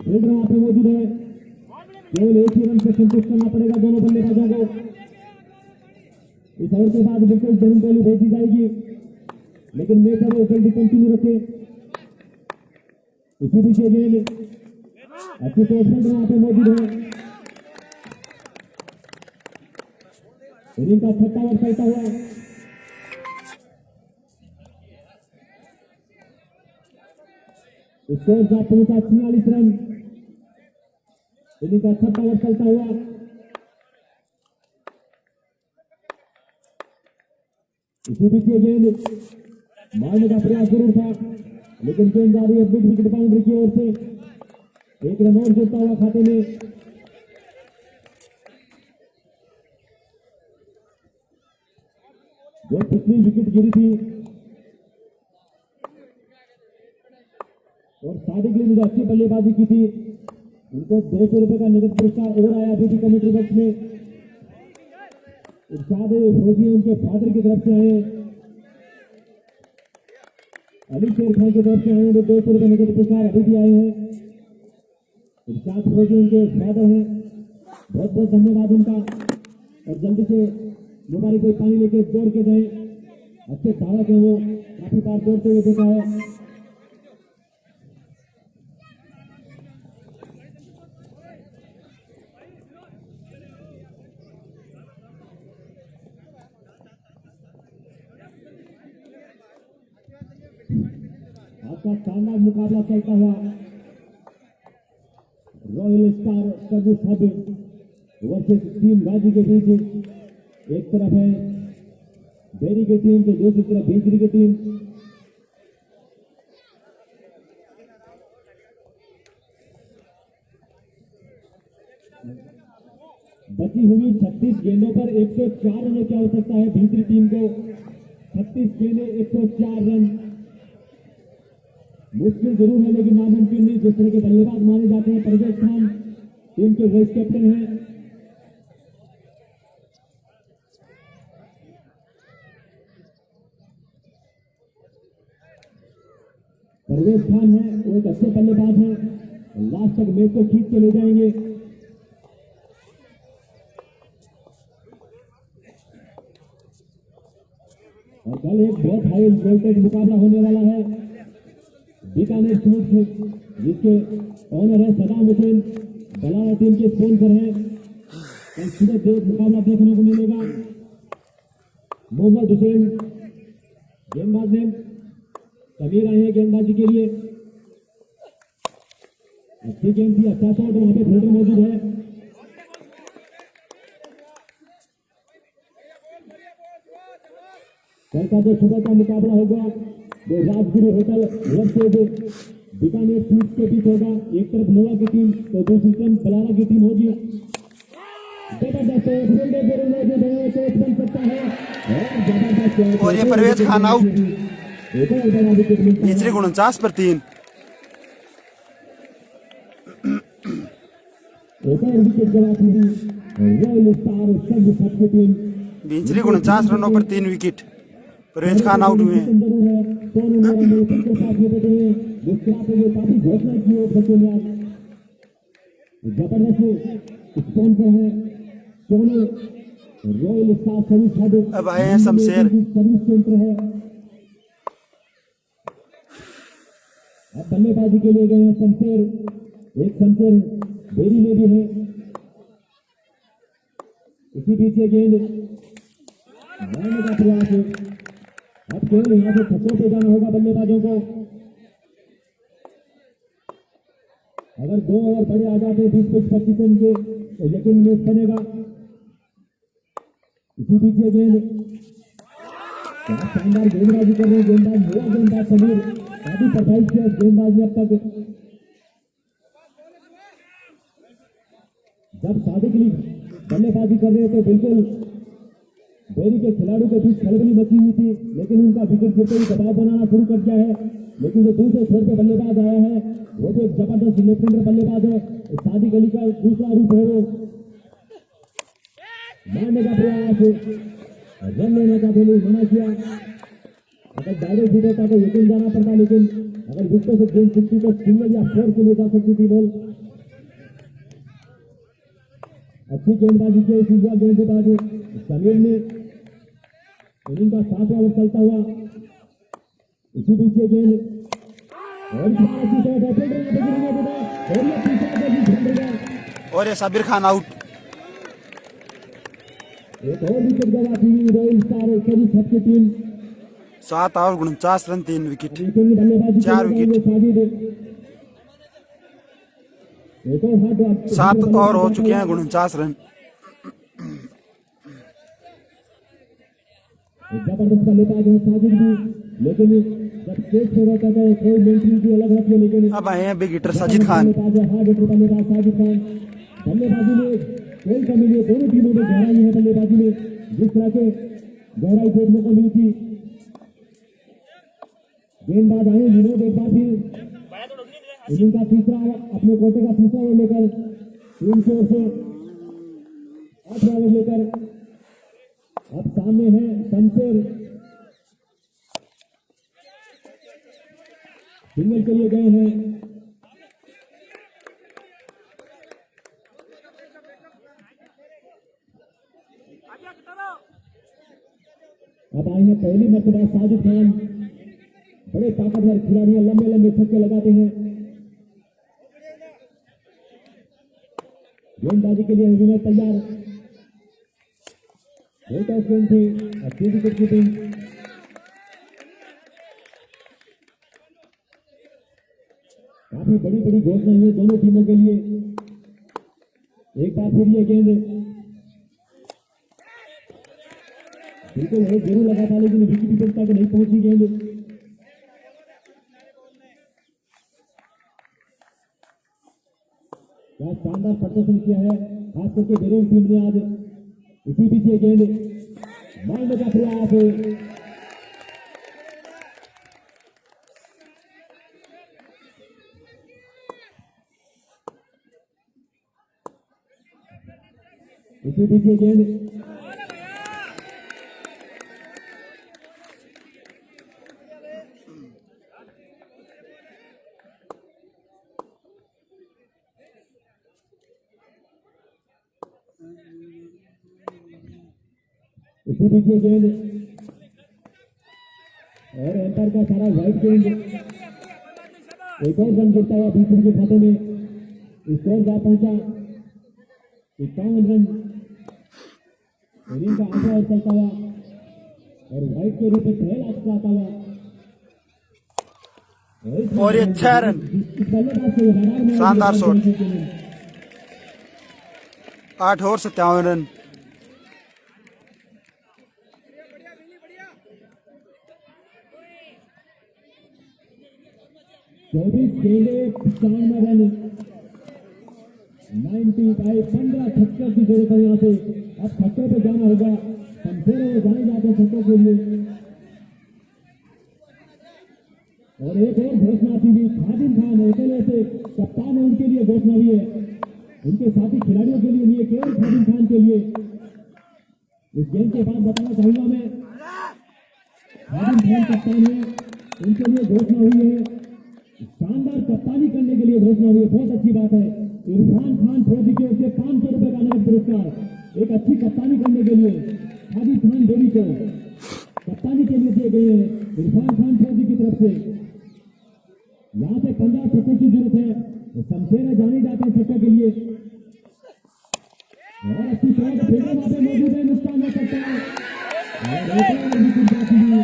Speaker 2: फील्डर वहां पे मौजूद है, केवल एक ही रन से संतुष्ट करना पड़ेगा दोनों बल्लेबाजों को। इस ओवर के बाद बिल्कुल जरूर टोली भेजी जाएगी, लेकिन मैच है वो जल्दी कंटिन्यू रखे। इसी बीच गेंद अच्छी तरह फील्डर वहां पे मौजूद है, इनिंग का छठा ओवर चलता हुआ स्कोर का पहुंचा 46 रन। इनिंग का छठा ओवर चलता हुआ इसी बीच गेंद मारने का प्रयास जरूर था, लेकिन गेंद जा रही है मिड विकेट बाउंड्री की ओर से। एक रन और जुड़ता हुआ खाते में। जो पिछली विकेट गिरी थी और सादिक ने जो अच्छी बल्लेबाजी की थी, उनको 200 रुपए का नगद पुरस्कार और आया बीटी कमेटी बॉक्स में। इरशाद फौजी उनके फादर की तरफ से आए, अली शेर खान की तरफ से आए, जो 200 रुपए नगद पुरस्कार अभी भी आए हैं। इरशाद फौजी उनके फादर हैं, बहुत बहुत धन्यवाद उनका। और जल्दी से मोबाइल कोई पानी लेके दौड़ के जाए, अच्छे धावक है वो, काफी बार दौड़ते हुए देखा है। आपका शानदार मुकाबला चलता हुआ royal star service hub versus team Ghazi के बीच। एक तरफ है बेरी की टीम, तो दूसरी तरफ बेंचरी की टीम। बची हुई 36 गेंदों पर 104 रनों की आवश्यकता है बेंचरी टीम को। 36 गेंदें 104 रन, मुश्किल जरूर है लेकिन नामुमकिन नहीं। जिस तरह के बल्लेबाज माने जाते हैं, परवेज खान टीम के वाइस कैप्टन हैं। परवेज खान है, वो एक अच्छे बल्लेबाज हैं, लास्ट तक मैच को खींच के ले जाएंगे। और कल एक बहुत हाई वोल्टेज मुकाबला होने वाला है बीकानेर स्पोर्ट्स, जिसके ऑनर है सदाम हुसैन, बलारा टीम के स्पॉन्सर हैं। कल सुबह देव मुकाबला देखने को मिलेगा। मोहम्मद हुसैन गेंदबाज ने समीर आए हैं गेंदबाजी के लिए। अच्छी गेंद थी, अच्छा शॉट, वहां पे फील्डर मौजूद है। कल का जो सुबह का मुकाबला होगा वो Rajguru hotel versus Bikaner sports के बीच होगा। एक तरफ नोवा की टीम तो दूसरी तरफ बलारा की टीम होगी। जबरदस्त बन सकता है और जबरदस्त।
Speaker 5: और ये परवेज खान आउट, तीसरे 49 पर 3।
Speaker 2: एक और विकेट गवाती हुई रॉयल स्टार सर्विस हब की टीम।
Speaker 5: 49 रनों पर 3 विकेट। परवेज खान आउट हुए हैं।
Speaker 2: काफी घोषणा की है बच्चों ने। जबरदस्त स्पॉन्सर है सोने रॉयल स्टार सर्विस हब।
Speaker 5: अब आए हैं शमशेर।
Speaker 2: सर्विस सेंटर है। अब बल्लेबाजी के लिए गए हैं शमशेर। एक शमशेर बेरी में भी है। इसी बीच ये गेंद मारने का प्रयास है। अब केवल यहाँ से छक्कों पे जाना होगा बल्लेबाजों को। अगर 2 ओवर बड़े आ जाते 20-25 रन के तो यकीन मैच बनेगा। इसी बीच ये गेंद क्या शानदार गेंदबाजी कर रहे हैं गेंदबाज, हुआ गेंदबाज समीर, काफी परफॉर्म किया गेंदबाज ने अब तक। जब सादिक अली बल्लेबाजी कर रहे हैं तो बिल्कुल बेरी के खिलाड़ियों के बीच खलबली मची हुई थी, लेकिन उनका विकेट गिरते ही दबाव बनाना शुरू कर दिया है। लेकिन जो दूसरे छोर पे बल्लेबाज आया है वो तो एक जबरदस्त लेफ्ट हैंडर बल्लेबाज है। सादिक अली का दूसरा रूप है, वो मारने का प्रयास, रन लेने का भी मना किया। अगर डायरेक्ट हिट होता तो यकीन जाना पड़ता, लेकिन अगर विकेटों से गेंद छुट्टी तो सिंगल या फोर के लिए जा सकती थी बॉल। अच्छी गेंदबाजी की इस युवा गेंदबाज समीर ने। इनिंग का 7वां ओवर चलता हुआ, इसी बीच ये गेंद
Speaker 5: और ये साबिर खान आउट।
Speaker 2: एक और विकेट गवा थी रॉयल स्टार छत की टीम।
Speaker 5: 7 over 49 run 3 wicket.
Speaker 2: बल्लेबाजी
Speaker 5: 4 विकेट।
Speaker 2: एक और हाथ
Speaker 5: 7 ओवर हो चुके हैं 49 रन।
Speaker 2: जबरदस्त बल्लेबाज है साजिद भी, लेकिन जब स्टेज पे रहता है कोई मेंटली भी अलग रहती है। लेकिन
Speaker 5: अब आए हैं बिग हिटर साजिद खान।
Speaker 2: बल्लेबाज साजिद खान बल्लेबाजी में कोई कमी नहीं, दोनों टीमों में गहराई है बल्लेबाजी में, जिस तरह के गहराई देखने को मिली थी। गेंदबाज आए विनोद एक बार फिर इनिंग का तीसरा अपने कोटे का तीसरा ओवर लेकर टीम की ओर से 8वां ओवर लेकर अब सामने है शमशेर, सिंगल के लिए गए हैं। अब आए हैं पहली मरतबा साजिद खान, बड़े ताकतवर खिलाड़ी हैं, लंबे लंबे छक्के लगाते हैं। गेंदबाजी के लिए विनर तैयार, एक और गेंद थी, अच्छी विकेट कीपिंग। काफी बड़ी बड़ी घोषणा है दोनों टीमों के लिए। एक बार फिर ये गेंद बिल्कुल एक जरूर लगा था, लेकिन विकेट कीपर तक नहीं पहुंची गेंद। क्या शानदार प्रदर्शन किया है खास करके बेरिंग टीम ने आज। इसी बीच ये गेंद मारने का प्रयास, इसी बीच ये गेंद इसी बीच ये गेंद और एम्पायर का सारा व्हाइट गेंद। एक और रन गिरता हुआ बीच के खाते में, स्कोर जा पहुंचा 51 रन। इनिंग का 8वां ओवर चलता हुआ और व्हाइट के रूप में पहला आता हुआ
Speaker 5: और ये 6 रन। शानदार शॉट। 8 over 57 run.
Speaker 2: चौबीस गेंदे 95 रन, 95 15 छक्कों की जरूरत है यहाँ से। अब छक्कों पे जाना होगा, शमशेर में जाने जाते हैं छक्कों के लिए। और एक और घोषणा थी भी, खादिम खान अकेले से कप्तान है, उनके लिए घोषणा हुई है, उनके साथी खिलाड़ियों के लिए नहीं, केवल खादिम खान के लिए। इस गेम के बाद बताना चाहूंगा मैं, खादिम खान कप्तान है, उनके लिए घोषणा हुई है। शानदार कप्तानी करने के लिए घोषणा हुई है, बहुत अच्छी बात है। इरफान खान फौजी की ओर से 500 रुपए का नगद पुरस्कार, एक अच्छी कप्तानी करने के लिए खादिम खान देवी को कप्तानी के लिए दिए गए हैं इरफान खान फौजी की तरफ से। यहाँ से 15 छक्कों की जरूरत है, शमशेर जाने जाते हैं छक्कों के लिए। और अच्छी शॉट फिर वहां पे मौजूद है, नुकसान हो सकता है और एक और विकेट बाकी है।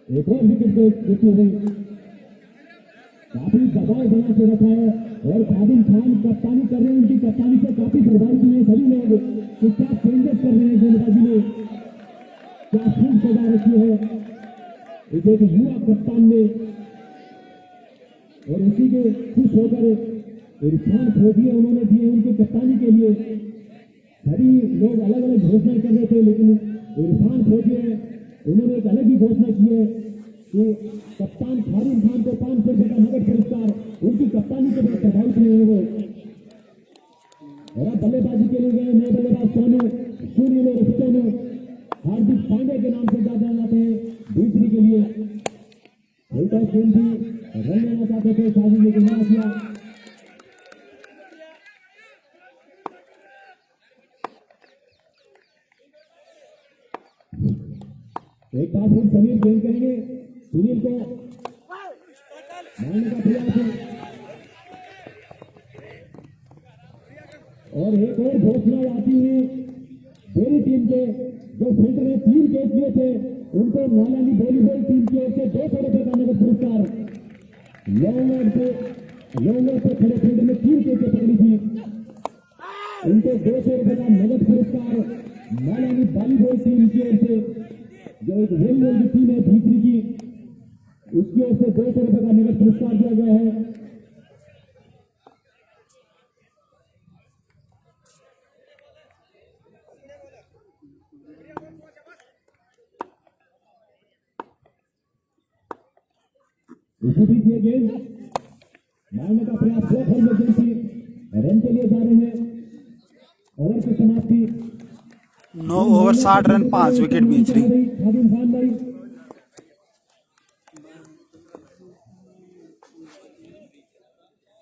Speaker 2: एक और विकेट देखी गई, काफी दबाव बना के रखा है और खादिम खान कप्तानी कर रहे हैं। उनकी कप्तानी से काफी प्रभावित हुए सभी लोग कि क्या चेंजेस कर रहे हैं गेंदबाजी में, क्या फील्ड सजा रखी है। इस एक युवा कप्तान ने और उसी के खुश होकर इरफान फौजिया उन्होंने दिए उनकी कप्तानी के लिए। सभी लोग अलग अलग घोषणा कर रहे थे, लेकिन इरफान फौजिया उन्होंने एक अलग ही घोषणा की है कि कप्तान फारूक खान को 500 रुपए का नगद पुरस्कार, उनकी कप्तानी के बाद प्रभावित हुए हैं वो। और अब बल्लेबाजी के लिए गए नए बल्लेबाज शून्य में रिश्तों में हार्दिक पांडे के नाम से जाने जाते हैं दूसरी के लिए। उल्टा गेंद भी रन लेना चाहते थे शादी, लेकिन ना किया। एक बार फिर समीर गेंद करेंगे, सुनील को मारने का प्रयास है। और एक और घोषणा आती है मेरी टीम के जो फील्ड में 3 कैच किए थे उनको नालानी वॉलीबॉल टीम की ओर से 200 रुपए का नगद पुरस्कार। लॉन्गर पे खड़े फील्ड में 3 कैचें पकड़ी थी, उनको 200 रुपए का नगद पुरस्कार नालानी वॉलीबॉल टीम की ओर से, जो एक वॉलीबॉल की टीम है भीतरी की, उसकी ओर से 200 रुपए का नगद पुरस्कार दिया गया है। इसी बीच ये गेंद मारने का प्रयास हुआ था, लेकिन रन के लिए जा रहे हैं। ओवर की समाप्ति
Speaker 5: 9 ओवर 60 रन 5 विकेट बीच रही।
Speaker 2: खादिम खान भाई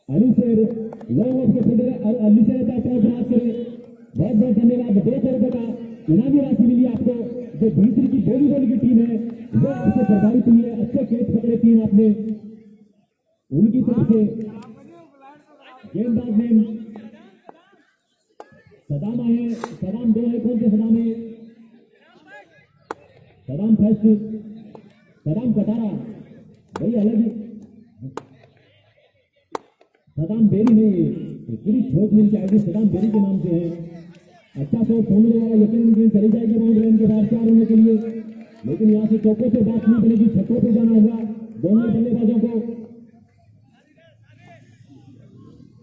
Speaker 2: अली शेर लॉन्ग ऑफ के फील्डर अली शेर का प्रयास करें। बहुत बहुत धन्यवाद। 200 रुपए का इनामी राशि मिली आपको। जो भीतरी की वॉलीबॉल की टीम है वो आपसे प्रभावित हुई है, अच्छे कैच पकड़े 3 आपने उनकी तरफ से। गेंदबाज ने सदाम है, सदाम 2 है, कौन से सदाम है? सदाम फर्स्ट, सदाम कटारा वही अलग ही, सदाम बेरी नहीं है, पूरी ठोक मिल जाएगी सदाम बेरी के नाम से है। अच्छा शॉट खोलने वाला यकीन गेंद चली जाएगी बाउंड्री लाइन के बाहर 4 होने के लिए, लेकिन यहाँ से चौकों पे बात नहीं बनेगी, छक्कों पे जाना होगा दोनों बल्लेबाजों को।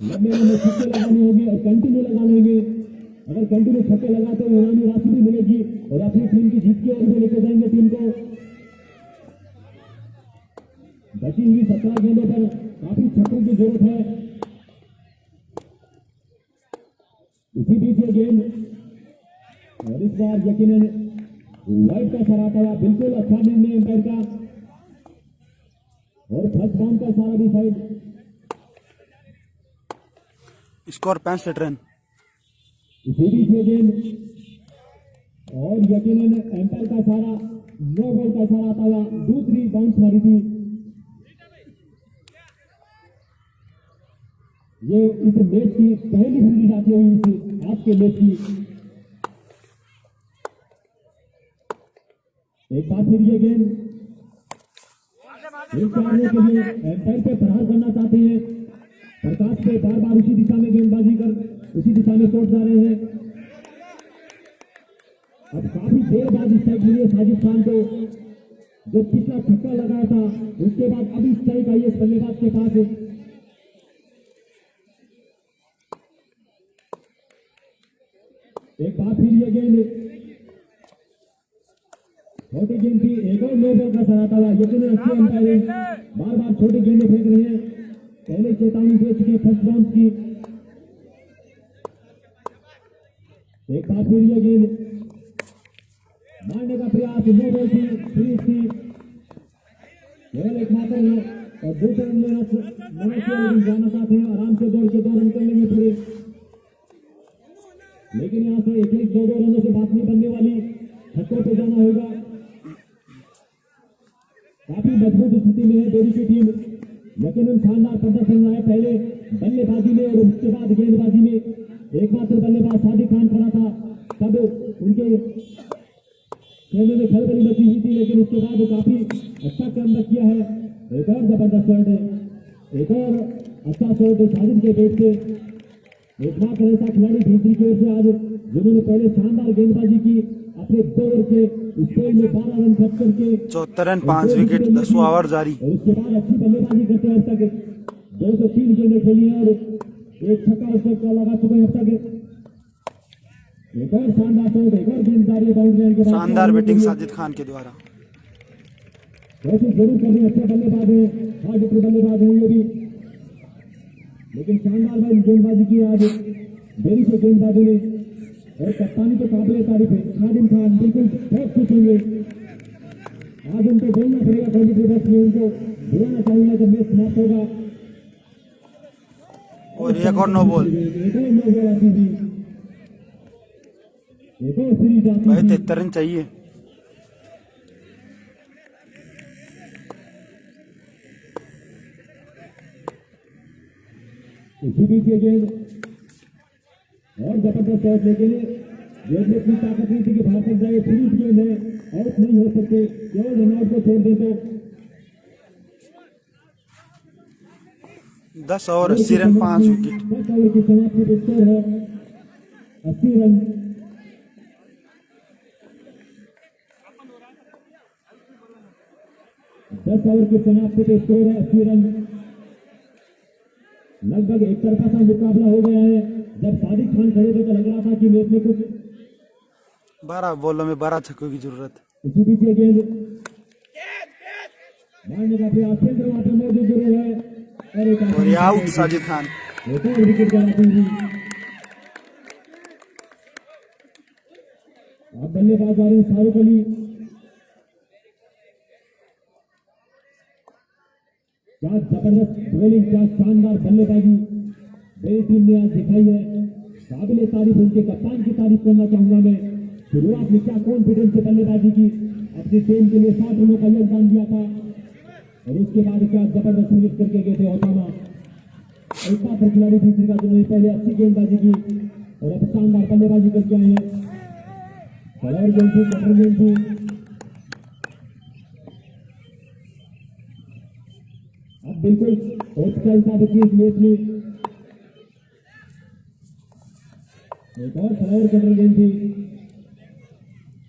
Speaker 2: लंबे लंबे छक्के लगाने होंगे और कंटिन्यू लगा लेंगे। अगर कंटिन्यू छक्के लगाते तो इनामी राशि भी मिलेगी और अपनी टीम की जीत की ओर भी लेकर जाएंगे टीम को। बची हुई 17 गेंदों पर काफी छक्कों की जरूरत है। इसी बीच ये गेंद और इस बार यकीनन वाइड का सराहता हुआ, बिल्कुल अच्छा निर्णय एम्पायर का। और फर्स्ट डाउन का सारा भी साइड।
Speaker 5: Score 65 run.
Speaker 2: इसी बीच ये गेंद और यकीनन एम्पायर का सारा, नो बॉल का सारा आता हुआ, दूसरी बाउंस मारी थी। ये इस मैच की पहली फील्ड आती हुई थी आज के मैच की। एक बार फिर ये गेंद मारने के लिए एम्पायर पे प्रहार करना चाहते हैं। प्रकाश पे बार बार उसी दिशा में गेंदबाजी कर उसी दिशा में चोट जा रहे हैं। अब काफी देर बाद स्ट्राइक मिली है साजिद खान को, जो पिछला छक्का लगाया था उसके बाद अभी स्ट्राइक आई है इस बल्लेबाज के पास। एक बार फिर ये गेंद छोटी गेंद थी, एक और नो बॉल का सराहता हुआ, यकीन अच्छे अंपायर बार बार छोटी गेंदें फेंक रहे हैं। पहले चेतावनी दे चुके फर्स्ट बाउंस की। एक बार फिर ये गेंद मारने का प्रयास, नो बॉल थी, फ्री थी, केवल एक मात्र है और दूसरे रन लेना चाहिए, जाना चाहते हैं आराम से दौड़ के 2 रन कर लेंगे पूरे। लेकिन यहाँ से एक 2 रनों से बात नहीं बनने वाली, छक्कों पे जाना होगा। काफी मजबूत स्थिति में है बेरी की टीम, यकीनन शानदार प्रदर्शन रहा है पहले बल्लेबाजी में और उसके बाद गेंदबाजी में। एकमात्र बल्लेबाज साजिद खान खड़ा था, तब उनके खेलने में खलबली मची हुई थी, लेकिन उसके बाद काफी अच्छा काम किया है। एक और जबरदस्त शॉट है, एक और अच्छा शॉट साजिद के बैट से। एकमात्र ऐसा खिलाड़ी भीतरी की ओर से आज जिन्होंने पहले शानदार गेंदबाजी की, अपने 2 ओवर के स्पेल में 12 रन खर्च करके
Speaker 5: 74 रन 5 विकेट 10वां ओवर जारी।
Speaker 2: और उसके बाद अच्छी बल्लेबाजी करते हैं अब तक 203 गेंदें खेली हैं और एक छक्का उसका लगा चुके हैं अब तक। एक और शानदार शॉट, एक और गेंदबाजी बाउंड्री के बाद
Speaker 5: शानदार बैटिंग साजिद खान के द्वारा।
Speaker 2: कोशिश जरूर कर रहे हैं, अच्छे बल्लेबाज हैं, हार्ड हिटर बल्लेबाज हैं ये भी, लेकिन शानदार भाई गेंदबाजी की आज देरी से गेंदबाजों ने, और कप्तानी तो काबिल तारीफ है। खादिम खान बिल्कुल बहुत खुश होंगे आज, उनको बोलना पड़ेगा कमेंट्री बॉक्स में, उनको बुलाना चाहूंगा जब मैच समाप्त होगा।
Speaker 5: और एक और नो बॉल
Speaker 2: एक और नो बॉल आती थी, एक और सीरीज आती
Speaker 5: भाई
Speaker 2: थी।
Speaker 5: 73 रन चाहिए।
Speaker 2: इसी बीच ये गेंद और जबरदस्त शॉट, लेकिन गेंद में इतनी ताकत नहीं थी कि बाहर तक जाए। सीरीज गेंद है, आउट नहीं हो सकते, केवल रनआउट को छोड़ दे तो
Speaker 5: 10 ओवर 80 रन 5 विकेट।
Speaker 2: 10 ओवर की समाप्ति पे स्कोर है 80 रन। दस ओवर की समाप्ति पे स्कोर है 80 रन। लगभग एक तरफा सा मुकाबला हो गया है। जब सादिक खान खड़े थे तो लग रहा था कि मैच में कुछ
Speaker 5: 12 बॉलों में 12 छक्कों की जरूरत।
Speaker 2: इसी बीच ये गेंद मारने का प्रयास, केंद्र वहां पे मौजूद जरूर है
Speaker 5: और ये आउट साजिद खान।
Speaker 2: एक और विकेट गंवाती थी। अब बल्लेबाज आ रहे हैं शाहरुख अली। क्या जबरदस्त बॉलिंग, क्या शानदार बल्लेबाजी मेरी टीम ने आज दिखाई है। काबिल तारीफ, उनके कप्तान की तारीफ करना चाहूंगा मैं। शुरुआत में क्या कॉन्फिडेंस से बल्लेबाजी की, अपनी टीम के लिए 60 रनों का योगदान दिया था, और उसके बाद क्या जबरदस्त फिनिश करके गए थे ओसामा। ऐसा पर खिलाड़ी दूसरे का जिन्होंने पहले अच्छी गेंदबाजी की और अब शानदार बल्लेबाजी करके आए हैं। कलर गेंद थी, कटर गेंद थी। अब बिल्कुल चलता बची इस मैच में। एक और कलर कटर गेंद थी।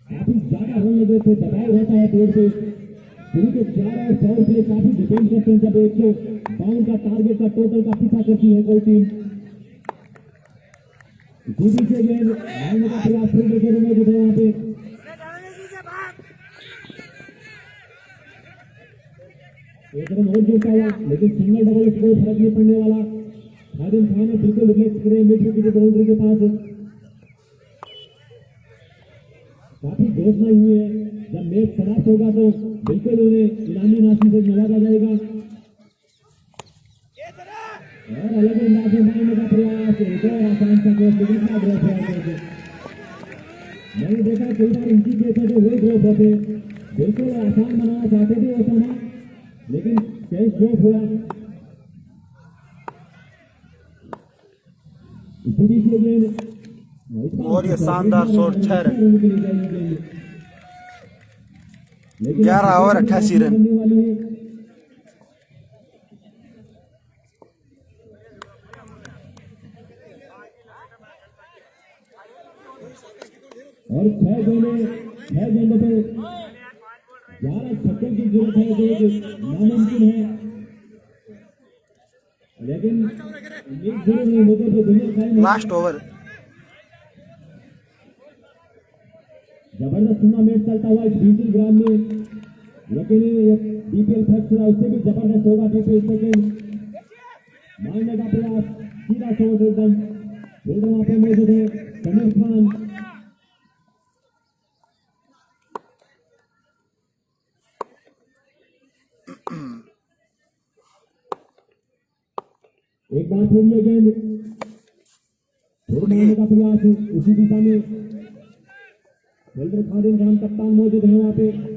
Speaker 2: काफी ज्यादा रन लगे थे, दबाव रहता है बोर्ड पे। शुरू के 11 और 100 के लिए काफी डिपेंड करते हैं जब 152 का टारगेट का टोटल का पीछा करती है कोई टीम। सीधी से गेंद मारने का प्रयास फील्डर के रूम में जो वहां पे एक रन और जोड़ता हुआ, लेकिन सिंगल डबल स्कोर फर्क नहीं पड़ने वाला। खादिम खान ने बिल्कुल रिलैक्स करे मिड विकेट बाउंड्री के पास। काफी घोषणा हुई है, जब मैच समाप्त होगा तो बिल्कुल उन्हें इनामी राशि से नवाजा जाएगा। और अलग अंदाज में मारने का प्रयास, एक और आसान सा ड्रॉप करके मैंने देखा कई बार इनकी कैसे तो वही ड्रॉप होते, बिल्कुल आसान बनाना चाहते थे ओसामा, लेकिन कैच ड्रॉप हुआ। इसी गेंद
Speaker 5: और ये शानदार शॉट 6 रन। 11 over 88 run.
Speaker 2: और 6 गेंदों पे 11 छक्कों की जरूरत है जो नामुमकिन है, लेकिन एक जरूर नहीं होते तो दुनिया खाई।
Speaker 5: लास्ट ओवर
Speaker 2: जबरदस्त टूर्नामेंट चलता हुआ इस बीसी ग्राउंड में, लेकिन बीपीएल फर्स्ट रहा उससे भी जबरदस्त होगा। बीपीएल सेकेंड मारने का प्रयास, सीधा शॉट एकदम फील्डर वहां पे मौजूद है समीर खान। एक बार फिर ये गेंद मारने का प्रयास उसी दिशा में, फील्डर खादिम खान कप्तान मौजूद है वहां पे।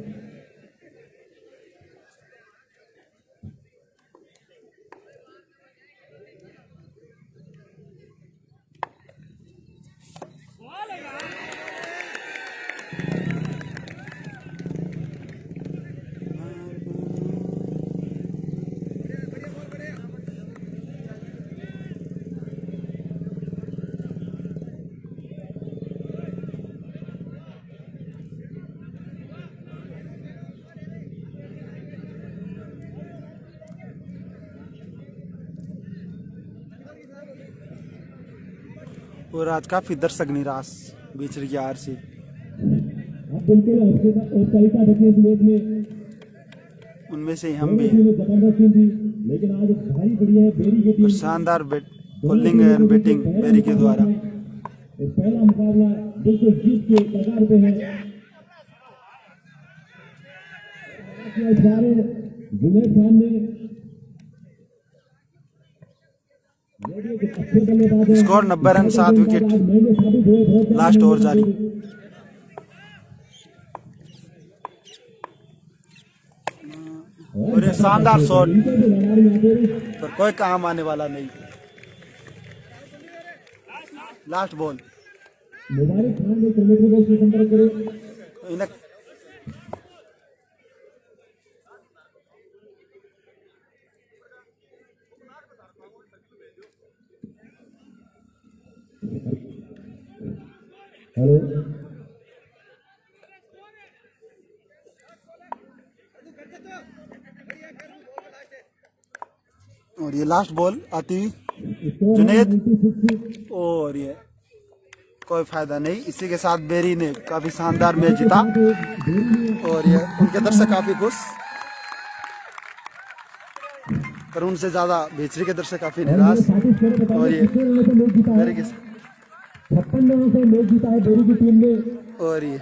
Speaker 5: और आज काफी दर्शक निराश बीचरी की हार से।
Speaker 2: अब बिल्कुल औपचारिकता रखने इस मैच में
Speaker 5: उनमें से हम भी
Speaker 2: दोनों टीमें जबरदस्त टीम थी, लेकिन आज भारी पड़ी है बेरी की टीम।
Speaker 5: शानदार बॉलिंग एंड बैटिंग बेरी के द्वारा।
Speaker 2: और पहला मुकाबला बिल्कुल जीत के कगार पे है। जुनैद खान ने अच्छे बल्लेबाज हैं।
Speaker 5: Score 90 run 7 wicket.
Speaker 2: महंगे साबित हुए, बहुत
Speaker 5: लास्ट ओवर जारी। और ये शानदार शॉट पर कोई काम आने वाला नहीं। लास्ट बॉल
Speaker 2: मुबारक खान ने कमेटी को संपर्क करे।
Speaker 5: इन्हें
Speaker 2: हेलो,
Speaker 5: और ये लास्ट बॉल आती हुई
Speaker 2: स्कोर
Speaker 5: जुनैद
Speaker 2: 96।
Speaker 5: और ये कोई फायदा नहीं। इसी के साथ बेरी ने काफी शानदार मैच जीता और ये उनके दर्शक काफी खुश, पर उनसे ज्यादा बेचरी के दर्शक काफी निराश। और ये बेरी के
Speaker 2: 56 रनों से मैच जीता है बेरी की टीम ने।
Speaker 5: और ये